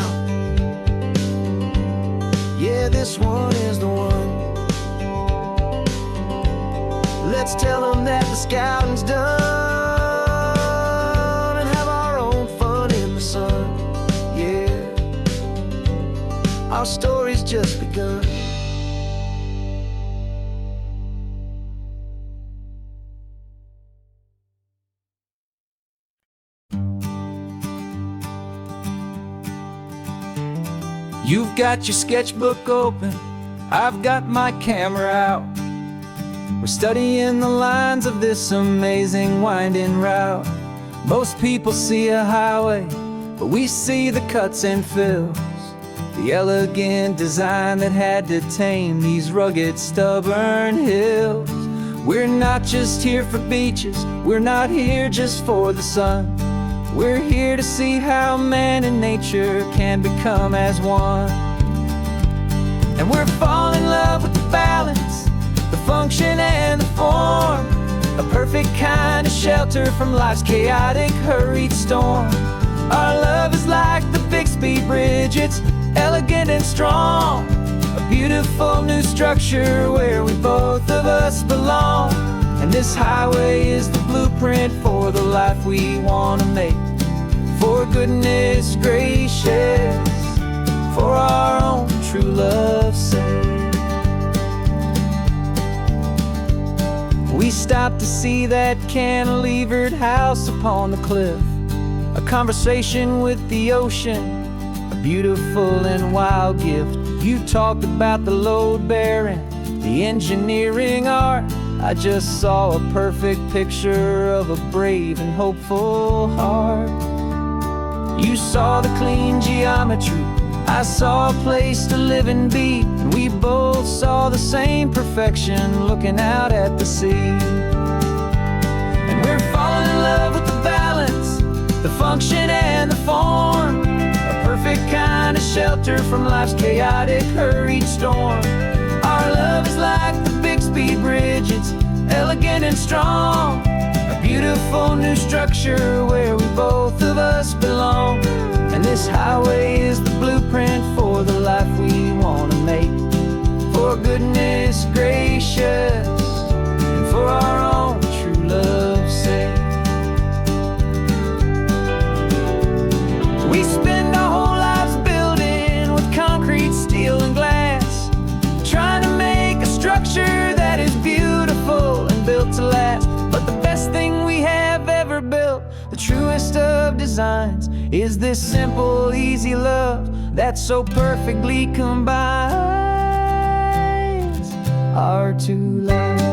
Yeah, this one is the one. Let's tell them that the scouting's done and have our own fun in the sun. Yeah, our story's just begun. You've got your sketchbook open, I've got my camera out. We're studying the lines of this amazing winding route. Most people see a highway, but we see the cuts and fills, the elegant design that had to tame these rugged, stubborn hills. We're not just here for beaches, we're not here just for the sun. We're here to see how man and nature can become as one. And we're falling in love with the balance, the function and the form, a perfect kind of shelter from life's chaotic, hurried storm. Our love is like the Bixby Bridge, it's elegant and strong, a beautiful new structure where we both of us belong. And this highway is the blueprint for the life we want to make. For goodness gracious, for our own true love's sake. We stopped to see that cantilevered house upon the cliff, a conversation with the ocean, a beautiful and wild gift. You talked about the load bearing, the engineering art. I just saw a perfect picture of a brave and hopeful heart. You saw the clean geometry, I saw a place to live and be, and we both saw the same perfection looking out at the sea. And we're falling in love with the balance, the function and the form, a perfect kind of shelter from life's chaotic, hurried storm. Our love is like the Bixby Bridge, it's elegant and strong, a beautiful new structure where we both of us belong. And this highway is the blueprint for the life we want to make. For goodness gracious, and for our own true love's sake. We spend our whole lives building with concrete, steel and glass, trying to make a structure that is beautiful and built to last. But the best thing we have ever built, the truest of designs, is this simple, easy love that so perfectly combines our two lives.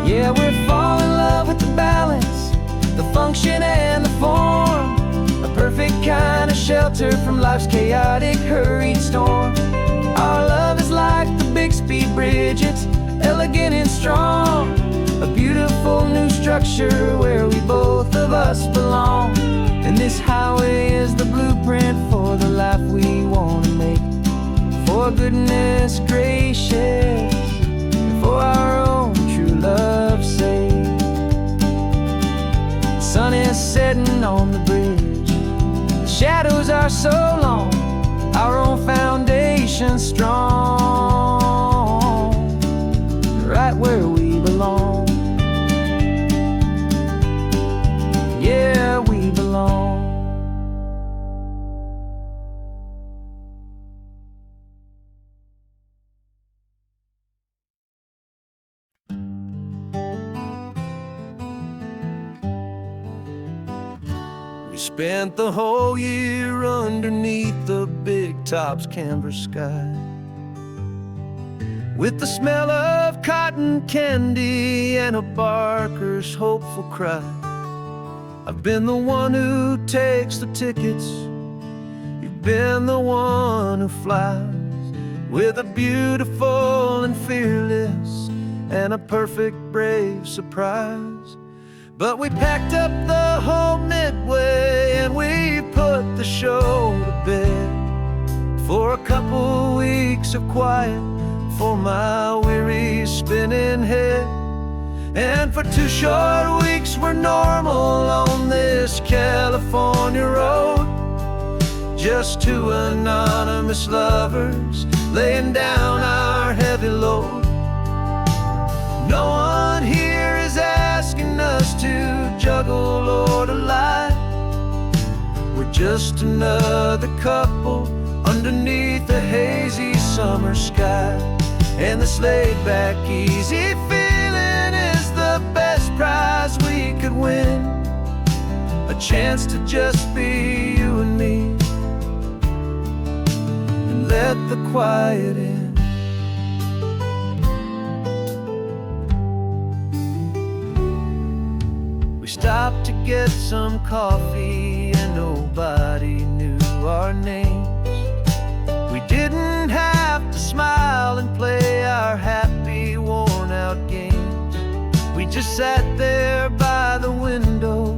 Yeah, we're falling in love with the balance, the function and the form, a perfect kind of shelter from life's chaotic, hurried storm. Our love is like the Bixby Bridge, it's elegant and strong, a beautiful new structure where we both of us belong. And this highway is the blueprint for the life we want to make. For goodness gracious, for our own true love's sake. The sun is setting on the bridge, the shadows are so long, our own foundation strong, right where we belong. Yeah, we belong. We spent the whole year underneath the big top's canvas sky, with the smell of cotton candy and a barker's hopeful cry. I've been the one who takes the tickets, you've been the one who flies, with a beautiful and fearless and a perfect brave surprise. But we packed up the whole Midway and we put the show to bed, for a couple weeks of quiet for my weary spinning head. And for 2 short weeks we're normal on this California road, just 2 anonymous lovers laying down our heavy load. No one here is asking us to juggle or to lie. We're just another couple underneath a hazy summer sky. And this laid-back, easy feeling is the best prize we could win, a chance to just be you and me, and let the quiet in. We stopped to get some coffee and nobody knew our names. We didn't have to smile and play our happy, worn-out games. We just sat there by the window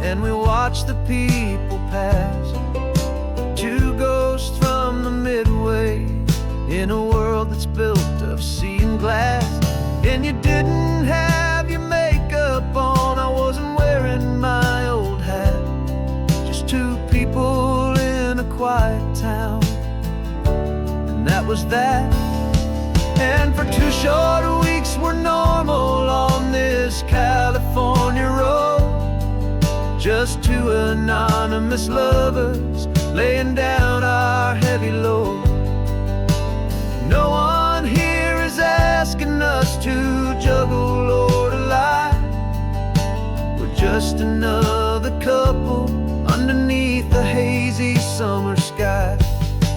and we watched the people pass, 2 ghosts from the Midway in a world that's built of sea and glass. And you didn't have your makeup on, I wasn't wearing my old hat, just 2 people in a quiet town, and that was that. And for 2 short weeks we're normal on this California road, just 2 anonymous lovers laying down our heavy load. No one here is asking us to juggle or to lie. We're just another couple underneath the hazy summer sky.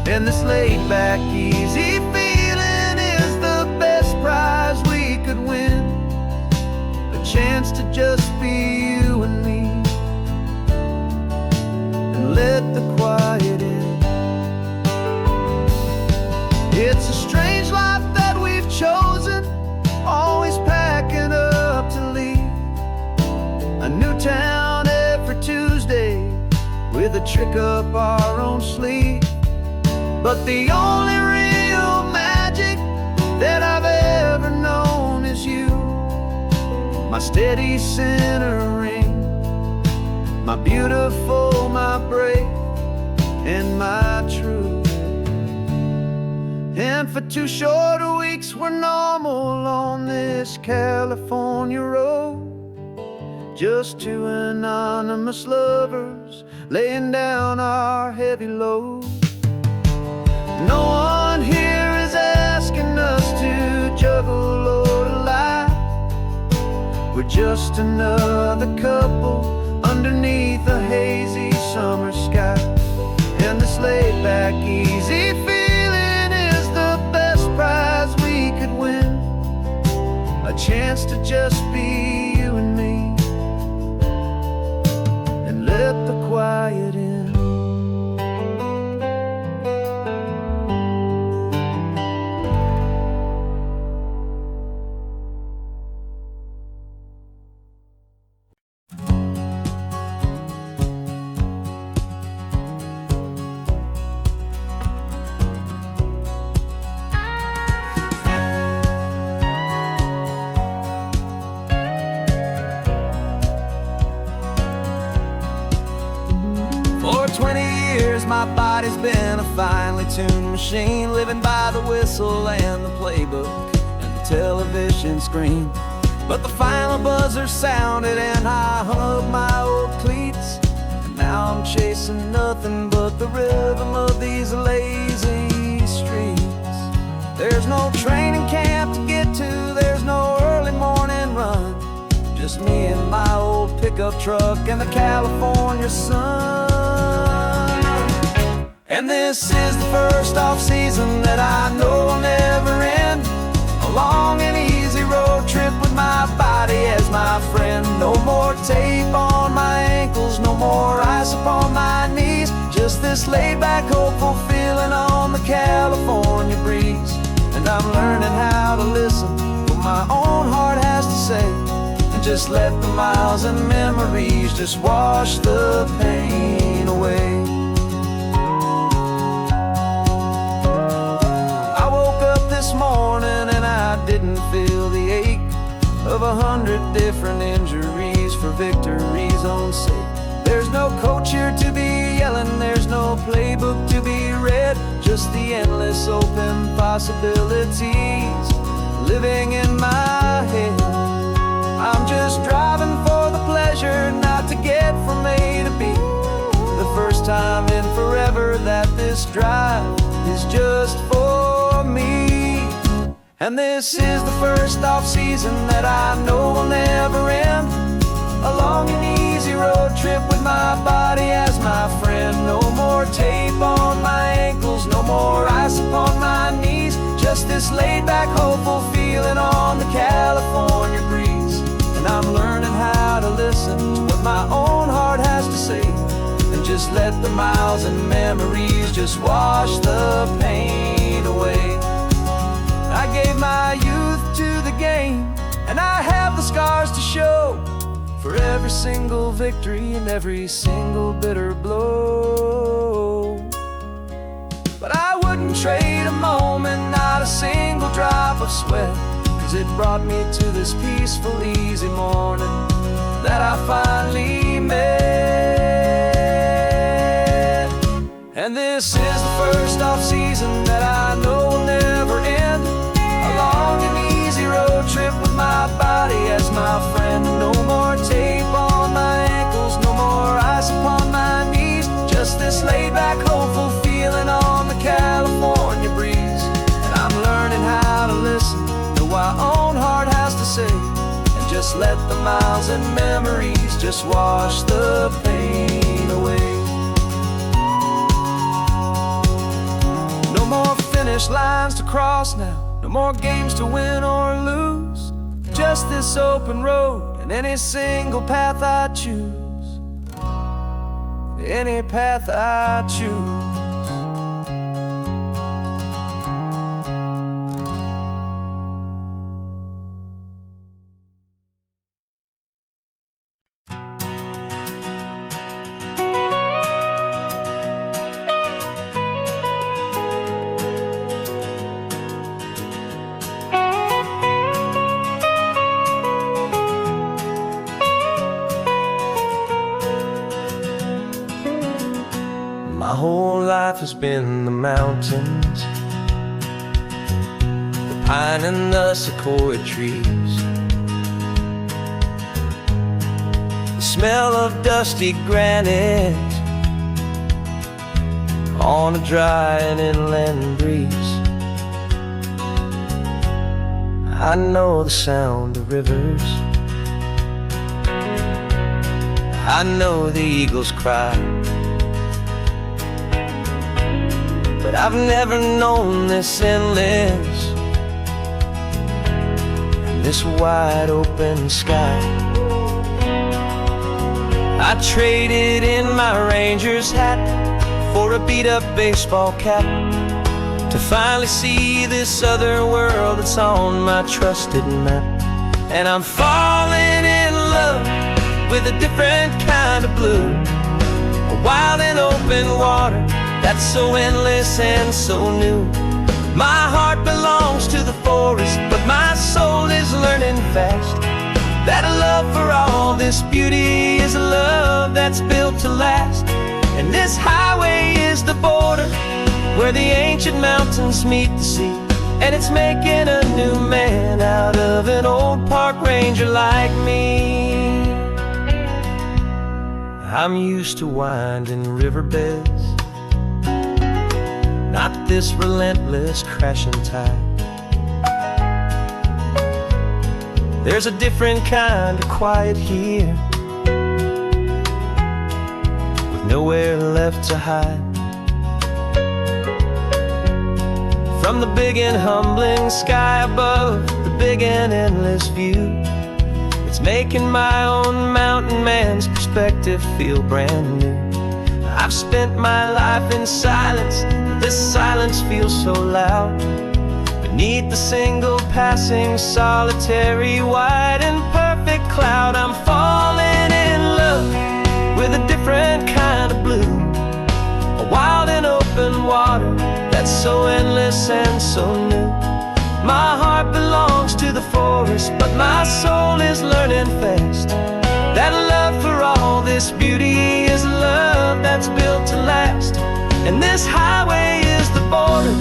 And this laid-back, easy feeling is the best prize we could win, a chance to just be you and me, and let the quiet in. It's a strange life that we've chosen, always packing up to leave a new town every Tuesday with a trick up our own sleeve. But the only real magic that I've ever known is you, my steady centering, my beautiful, my brave, and my true. And for 2 short weeks we're normal on this California road, just 2 anonymous lovers laying down our heavy load. No one here is asking us to juggle or to lie. We're just another couple underneath a hazy summer sky. And this laid-back, easy feeling is the best prize we could win, a chance to just be you and me, and let the quiet in. For 20 years my body's been a finely tuned machine, living by the whistle and the playbook and the television screen. But the final buzzer sounded and I hung up my old cleats, and now I'm chasing nothing but the rhythm of these lazy streets. There's no training camp to get to, there's no early morning run, just me and my old pickup truck and the California sun. And this is the first off-season that I know will never end. A long and easy road trip with my body as my friend. No more tape on my ankles, no more ice upon my knees. Just this laid-back, hopeful feeling on the California breeze. And I'm learning how to listen what my own heart has to say, and just let the miles and memories just wash the pain away. I woke up this morning and I didn't feel the ache of 100 different injuries for victory's own sake. There's no coach here to be yelling, there's no playbook to be read, just the endless open possibilities living in my head. I'm just driving for the pleasure, not to get from A to B. The first time in forever that this drive is just for me. And this is the first off-season that I know will never end. A long and easy road trip with my body as my friend. No more tape on my ankles, no more ice upon my knees. Just this laid-back, hopeful feeling on the California breeze. And I'm learning how to listen to what my own heart has to say, and just let the miles and memories just wash the pain away. I gave my youth to the game, and I have the scars to show for every single victory and every single bitter blow. But I wouldn't trade a moment, not a single drop of sweat, 'cause it brought me to this peaceful, easy morning that I finally met. And this is the first off-season that I know will never end. A long and easy road trip with my body as my friend. No more tape on my ankles, no more ice upon my knees. Just this laid-back, hopeful feeling on the California breeze. And I'm learning how to listen to what my own heart has to say, and just let the miles and memories just wash the pain away. No more finish lines to cross now, no more games to win or lose. Just this open road and any single path I choose. Any path I choose. My whole life has been the mountains, the pine and the sequoia trees, the smell of dusty granite on a dry and inland breeze. I know the sound of rivers, I know the eagles cry, but I've never known this endless and this wide open sky. I traded in my Ranger's hat for a beat-up baseball cap to finally see this other world that's on my trusted map. And I'm falling in love with a different kind of blue, a wild and open water that's so endless and so new. My heart belongs to the forest, but my soul is learning fast that a love for all this beauty is a love that's built to last. And this highway is the border where the ancient mountains meet the sea, and it's making a new man out of an old park ranger like me. I'm used to winding riverbeds, not this relentless crashing tide. There's a different kind of quiet here, with nowhere left to hide. From the big and humbling sky above, the big and endless view, it's making my own mountain man's perspective feel brand new. I've spent my life in silence, this silence feels so loud. Beneath the single passing solitary white and perfect cloud, I'm falling in love with a different kind of blue, a wild and open water that's so endless and so new. My heart belongs to the forest, but my soul is learning fast that love for all this beauty is love that's built to last. And this highway is the border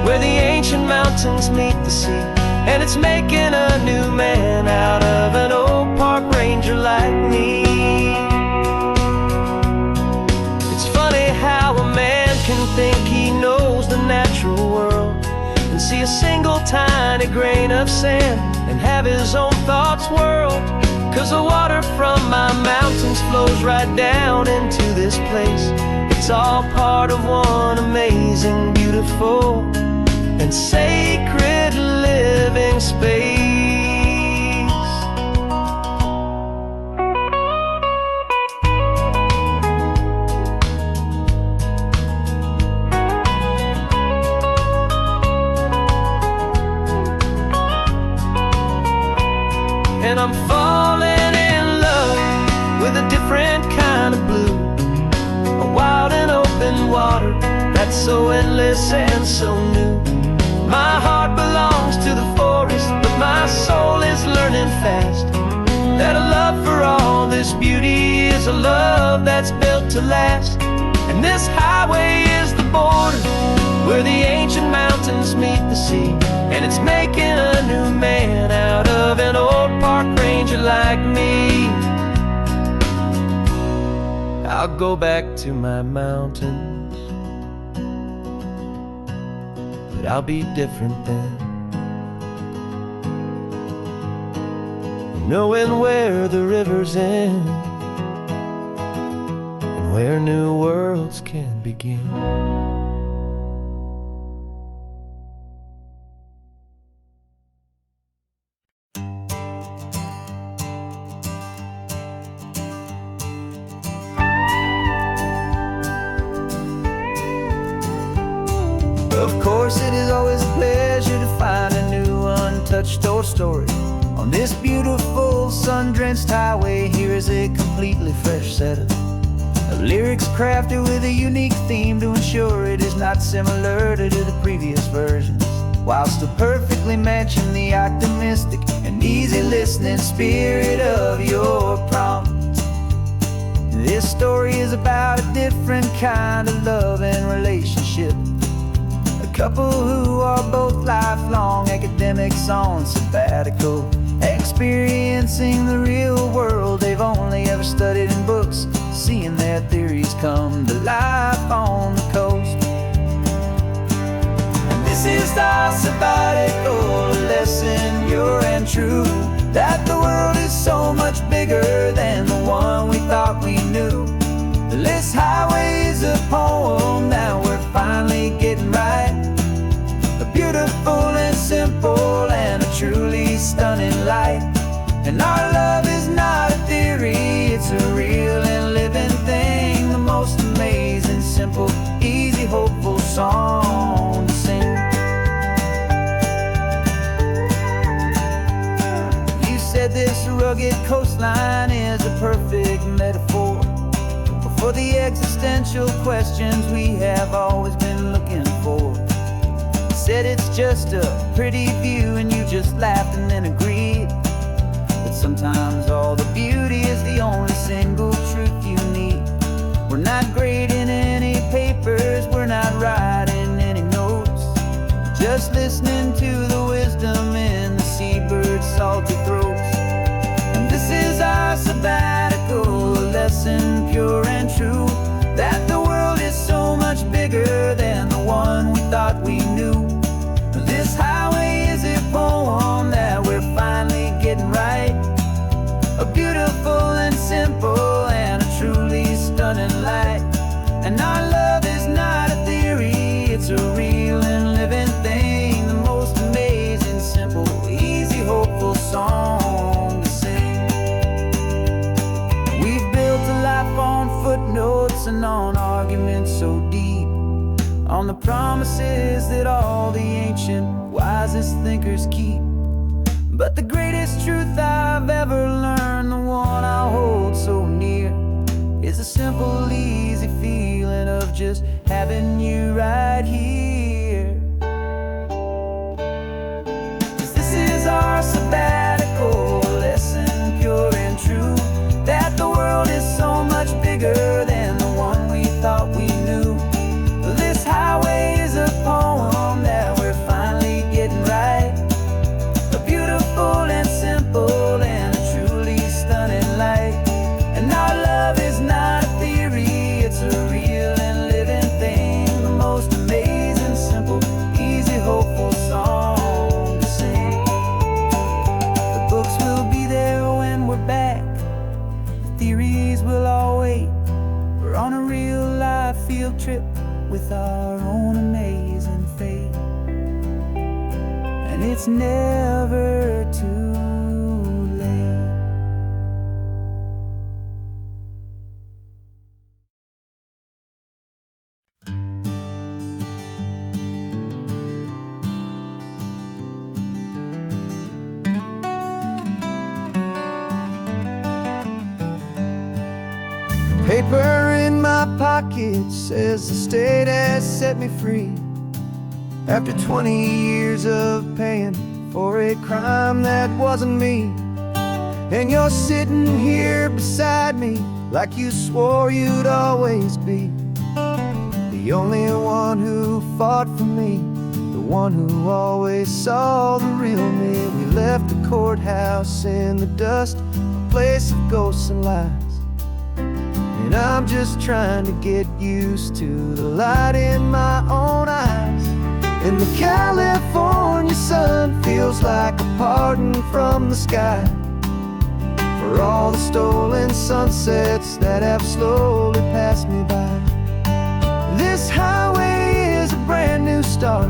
where the ancient mountains meet the sea, and it's making a new man out of an old park ranger like me. It's funny how a man can think he knows the natural world and see a single tiny grain of sand and have his own thoughts whirled. 'Cause the water from my mountains flows right down into this place. It's all part of one amazing, beautiful, and sacred living space. And I'm falling in love with a different kind of blue, a wild and open water that's so endless and so new. My heart belongs to the forest, but my soul is learning fast that a love for all this beauty is a love that's built to last. And this highway is the border where the ancient mountains meet the sea, and it's making a new man out of an old park ranger like me. I'll go back to my mountains, but I'll be different then, knowing where the rivers end and where new worlds can begin. Of course, it is always a pleasure to find a new untouched old story. On this beautiful sun-drenched highway, here is a completely fresh set of lyrics crafted with a unique theme to ensure it is not similar to the previous versions, while still perfectly matching the optimistic and easy listening spirit of your prompt. This story is about a different kind of love and relationship. A couple who are both lifelong academics on sabbatical, experiencing the real world they've only ever studied in books, seeing their theories come to life on the coast. And this is our sabbatical lesson, pure and true, that the world is so much bigger than the one we thought we knew. This highway is a poem that we're finally getting right, a beautiful and simple and a truly stunning light. And our love is not a theory, it's a real and living thing, the most amazing, simple, easy, hopeful song to sing. You said this rugged coastline is a perfect metaphor for the existential questions we have always been looking for. You said it's just a pretty view and you just laughed and then agreed, but sometimes all the beauty is the only single truth you need. We're not grading any papers, we're not writing any notes, just listening to the wisdom in the seabird's salty throats. And this is our sabbatical lesson, pure and true, that the world is so much bigger than the one we thought we knew. This highway is a poem that we're finally getting right, a beautiful and simple and a truly stunning light. And our love is not a theory, it's a real and living thing, argument so deep on the promises that all the ancient wisest thinkers keep. But the greatest truth I've ever learned, the one I hold so near, is a simple, easy feeling of just having you right here. 'Cause this is our sabbatical, a lesson pure and true, that the world is so much bigger than the one we thought we knew. This highway is a poem that we're finally getting right, a beautiful and simple and a truly stunning light. And our love is not a theory, it's a real and living thing, the most amazing, simple, easy, hopeful song to sing. The books will be there when we're back, the theories will all wait. We're on a real life field trip with our own amazing fate, and it's never too late. Paper in my pocket says the state has set me free, after 20 years of paying for a crime that wasn't me. And you're sitting here beside me like you swore you'd always be, the only one who fought for me, the one who always saw the real me. We left the courthouse in the dust, a place of ghosts and lies, and I'm just trying to get used to the light in my own eyes. And the California sun feels like a pardon from the sky for all the stolen sunsets that have slowly passed me by. This highway is a brand new start,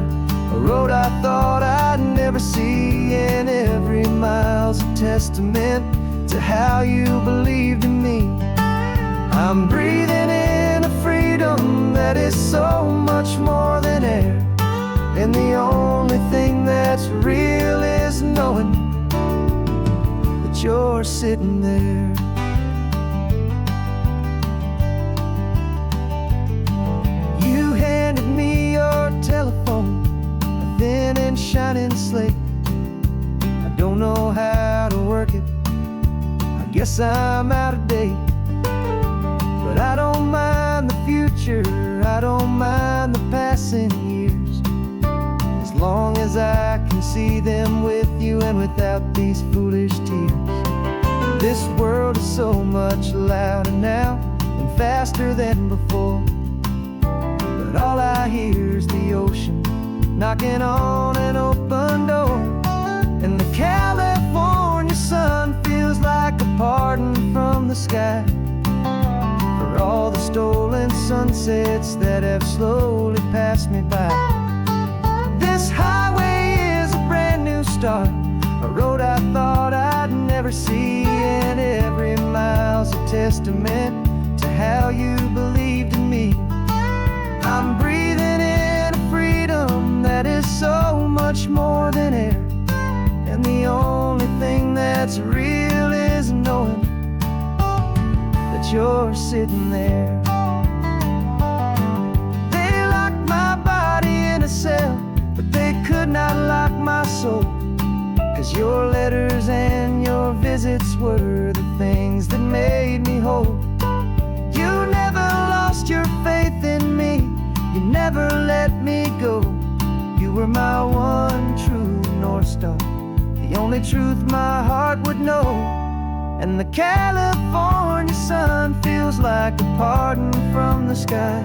a road I thought I'd never see, and every mile's a testament to how you believed in me. I'm breathing in a freedom that is so much more than air, and the only thing that's real is knowing that you're sitting there. You handed me your telephone, a thin and shining slate. I don't know how to work it, I guess I'm out of date. But I don't mind the future, I don't mind the passing years, as long as I can see them with you and without these foolish tears. This world is so much louder now and faster than before, but all I hear is the ocean knocking on an open door. And the California sun feels like a pardon from the sky for all the stolen sunsets that have slowly passed me by. This highway is a brand new start, a road I thought I'd never see, and every mile's a testament to how you believed in me. I'm breathing in a freedom that is so much more than air, and the only thing that's real is knowing that you're sitting there. They locked my body in a cell, but they could not lock my soul, 'cause your letters and your visits were the things that made me whole. You never lost your faith in me, you never let me go. You were my one true North Star, the only truth my heart would know. And the California sun feels like a pardon from the sky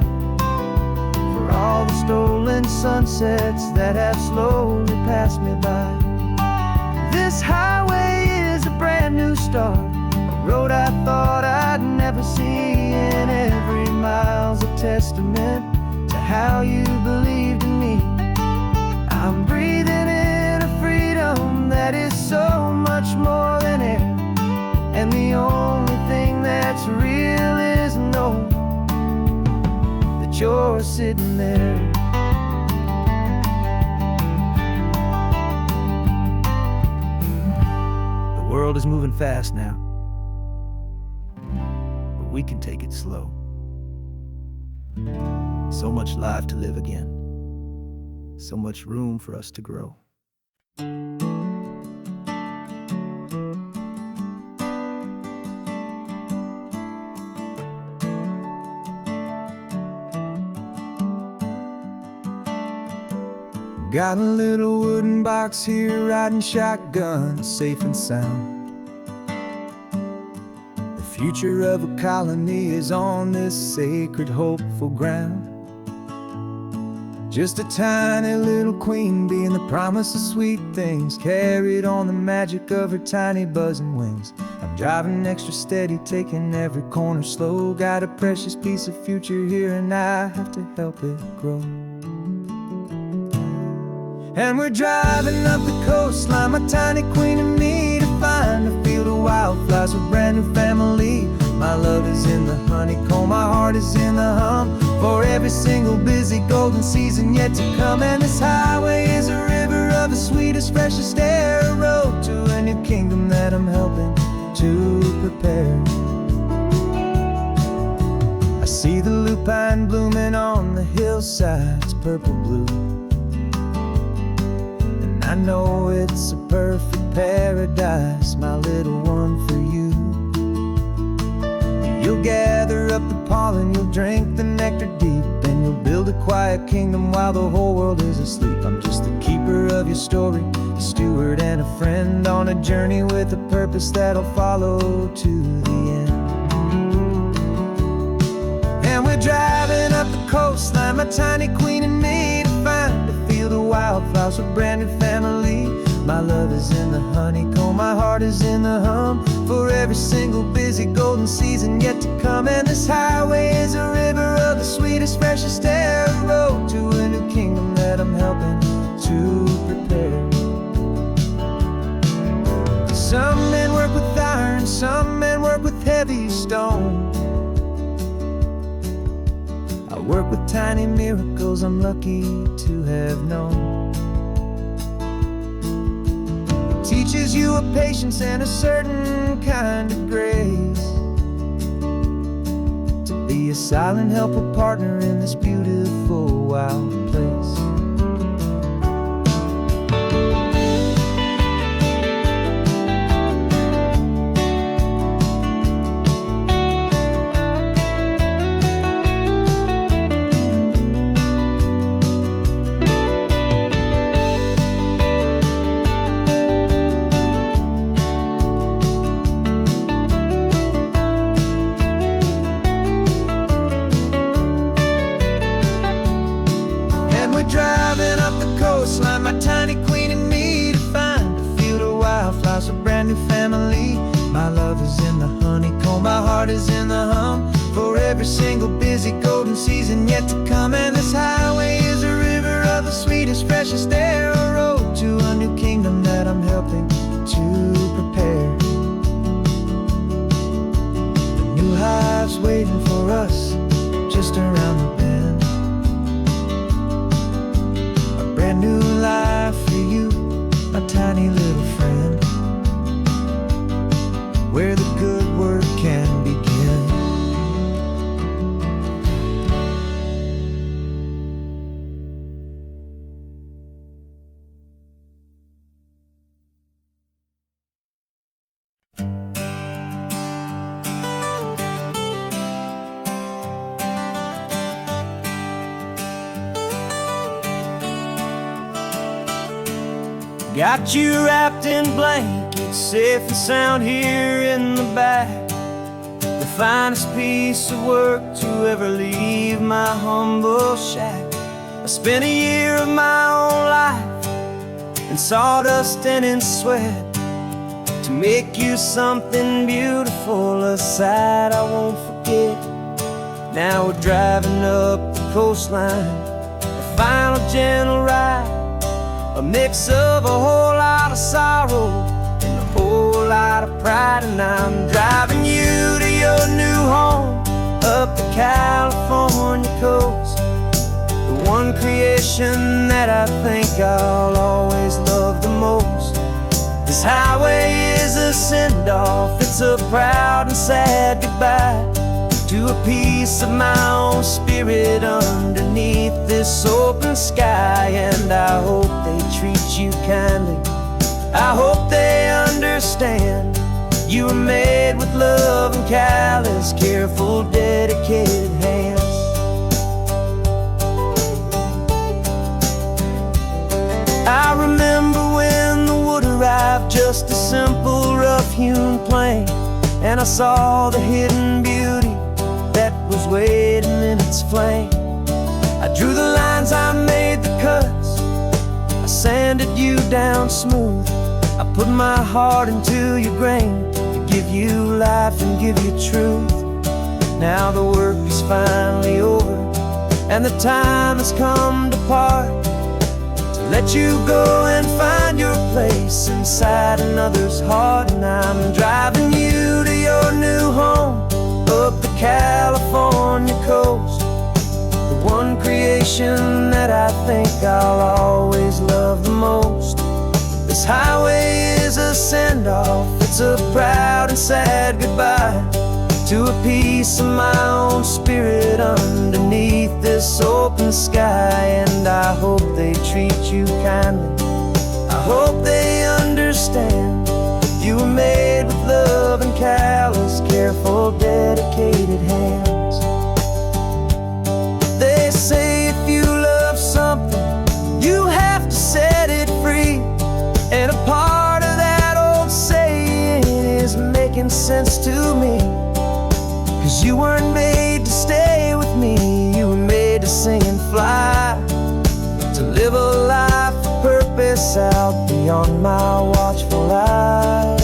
for all the stolen sunsets that have slowly passed me by. This highway is a brand new start, a road I thought I'd never see, and every mile's a testament to how you believed in me. I'm breathing in a freedom that is so much more than air, and the only thing that's real is knowing door sitting there. The world is moving fast now, but we can take it slow. So much life to live again, so much room for us to grow. Got a little wooden box here, riding shotgun, safe and sound. The future of a colony is on this sacred, hopeful ground. Just a tiny little queen bee, and the promise of sweet things carried on the magic of her tiny buzzing wings. I'm driving extra steady, taking every corner slow. Got a precious piece of future here, and I have to help it grow. And we're driving up the coastline, my tiny queen and me, to find a field of wildflowers with a brand new family. My love is in the honeycomb, my heart is in the hum, for every single busy golden season yet to come. And this highway is a river of the sweetest, freshest air, a road to a new kingdom that I'm helping to prepare. I see the lupine blooming on the hillsides, purple blue. I know it's a perfect paradise, my little one, for you. You'll gather up the pollen, you'll drink the nectar deep, and you'll build a quiet kingdom while the whole world is asleep. I'm just the keeper of your story, a steward and a friend, on a journey with a purpose that'll follow to the end. And we're driving up the coastline, my tiny queen and me, to find a field of wildflowers with a brand new family. My love is in the honeycomb, my heart is in the hum, for every single busy golden season yet to come. And this highway is a river of the sweetest, freshest air, a road to a new kingdom that I'm helping to prepare. Some men work with iron, some men work with heavy stone. I work with tiny miracles I'm lucky to have known. It teaches you a patience and a certain kind of grace, to be a silent helper partner in this beautiful wild place. Driving up the coastline, my tiny queen and me, to find a field of wildflowers, a brand new family. My love is in the honeycomb, my heart is in the hum, for every single busy golden season yet to come. And this highway is a river of the sweetest, freshest air, a road to a new kingdom that I'm helping to prepare. The new hive's waiting for us just around the bend. Brand new life for you, my tiny little friend, where the good work can begin. Got you wrapped in blankets, safe and sound here in the back. The finest piece of work to ever leave my humble shack. I spent a year of my own life in sawdust and in sweat to make you something beautiful, a sight I won't forget. Now we're driving up the coastline, a final gentle ride, a mix of a whole lot of sorrow and a whole lot of pride. And I'm driving you to your new home up the California coast, the one creation that I think I'll always love the most. This highway is a send-off, it's a proud and sad goodbye to a piece of my own spirit underneath this open sky. And I hope they treat you kindly, I hope they understand you were made with love and callous, careful, dedicated hands. I remember when the wood arrived, just a simple rough-hewn plank, and I saw the hidden beauty that was waiting in its flame. I drew the lines, I made the cuts, I sanded you down smooth. I put my heart into your grain to give you life and give you truth. Now the work is finally over, and the time has come to part, to let you go and find your place inside another's heart. And I'm driving you to your new home up the California coast, the one creation that I think I'll always love the most. This highway is a send-off, it's a proud and sad goodbye to a piece of my own spirit underneath this open sky. And I hope they treat you kindly, I hope they understand you were made with love and callous, careful, dedicated hands. They say if you love something, you have to set it free. And a part of that old saying is making sense to me, 'cause you weren't made to stay with me, you were made to sing and fly, to live a life of purpose out beyond my watchful eye.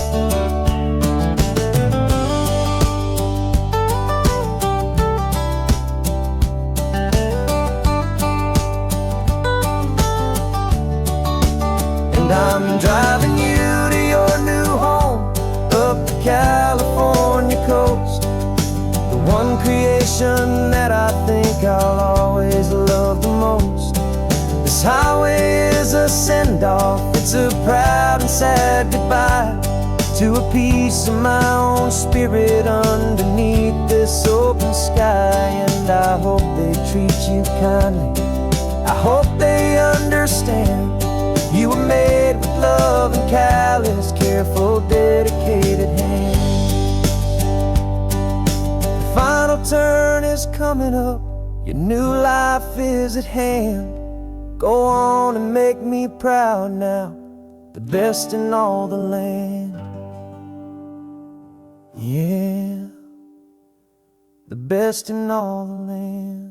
I'm driving you to your new home up the California coast, the one creation that I think I'll always love the most. This highway is a send-off, it's a proud and sad goodbye to a piece of my own spirit underneath this open sky. And I hope they treat you kindly, I hope they understand you were made with love and callous, careful, dedicated hands. The final turn is coming up, your new life is at hand. Go on and make me proud now, the best in all the land. Yeah, the best in all the land.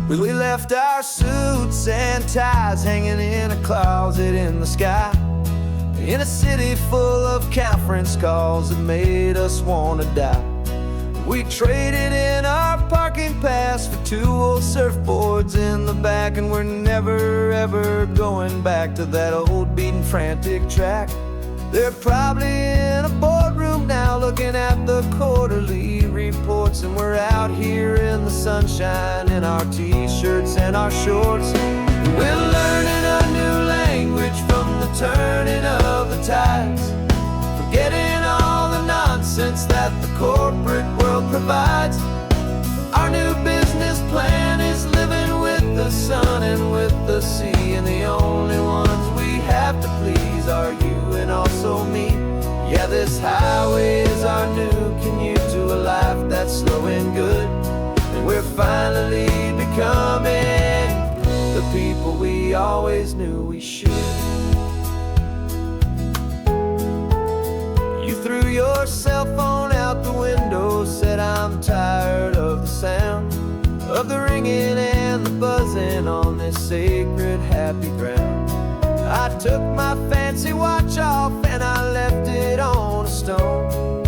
We left our suits and ties hanging in a closet in the sky, in a city full of conference calls that made us wanna die. We traded in our parking pass for 2 old surfboards in the back, and we're never ever going back to that old beaten frantic track. They're probably in a boardroom now looking at the quarterly reports, and we're out here in the sunshine in our t-shirts and our shorts. We're learning a new language from the turning of the tides, forgetting all the nonsense that the corporate world provides. Our new business plan is living with the sun and with the sea, and the only ones we have to please are you and also me. Yeah, this highway is our new commute to a life that's slow and good, and we're finally becoming the people we always knew we should. You threw your cell phone out the window, said I'm tired of the sound of the ringing and the buzzing on this sacred happy ground. I took my fancy watch off and I left it on a stone.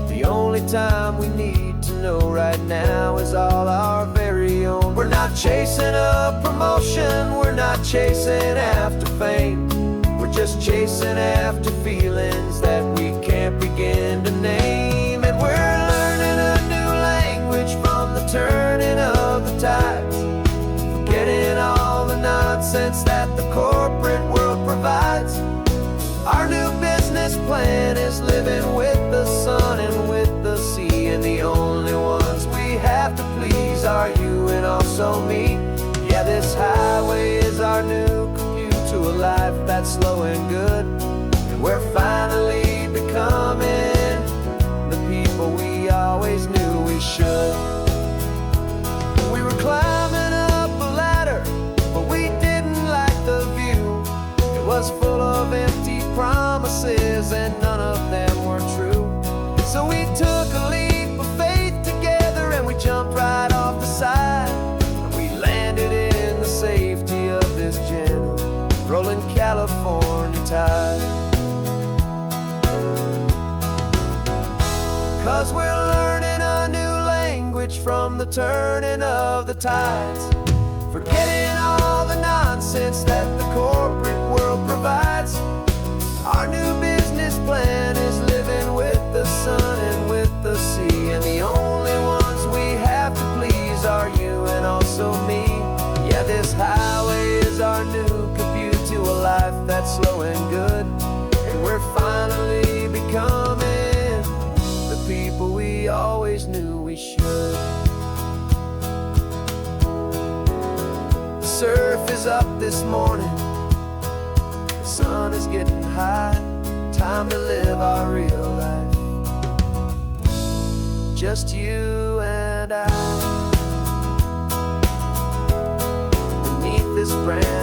The only time we need to know right now is all our very own. We're not chasing a promotion, we're not chasing after fame. just chasing after feelings that we can't begin to name. And we're learning a new language from the turning of the tides, forgetting all the nonsense that the corporate world provides. Our new business plan is living with the sun and with the sea, and the only ones we have to please are you and also me. Yeah, this highway is our new commute to a life that's slow and good, and we're finally becoming the people we always knew we should. We were climbing up a ladder, but we didn't like the view. It was full of empty promises and none of them were true. So we took a leap of faith together and we jumped right off the side, and we landed in the safety of this gentle rolling California tide. 'Cause we're learning a new language from the turning of the tides, forgetting all the nonsense that the corporate world provides. Our new business plan is living with the sun and with the sea, and the only ones we have to please are you and also me. Yeah, this highway is our new commute to a life that's slow and good, and we're finally becoming the people we always knew we should. The surf is up this morning, the sun is getting high, time to live our real life, just you and I, beneath this brand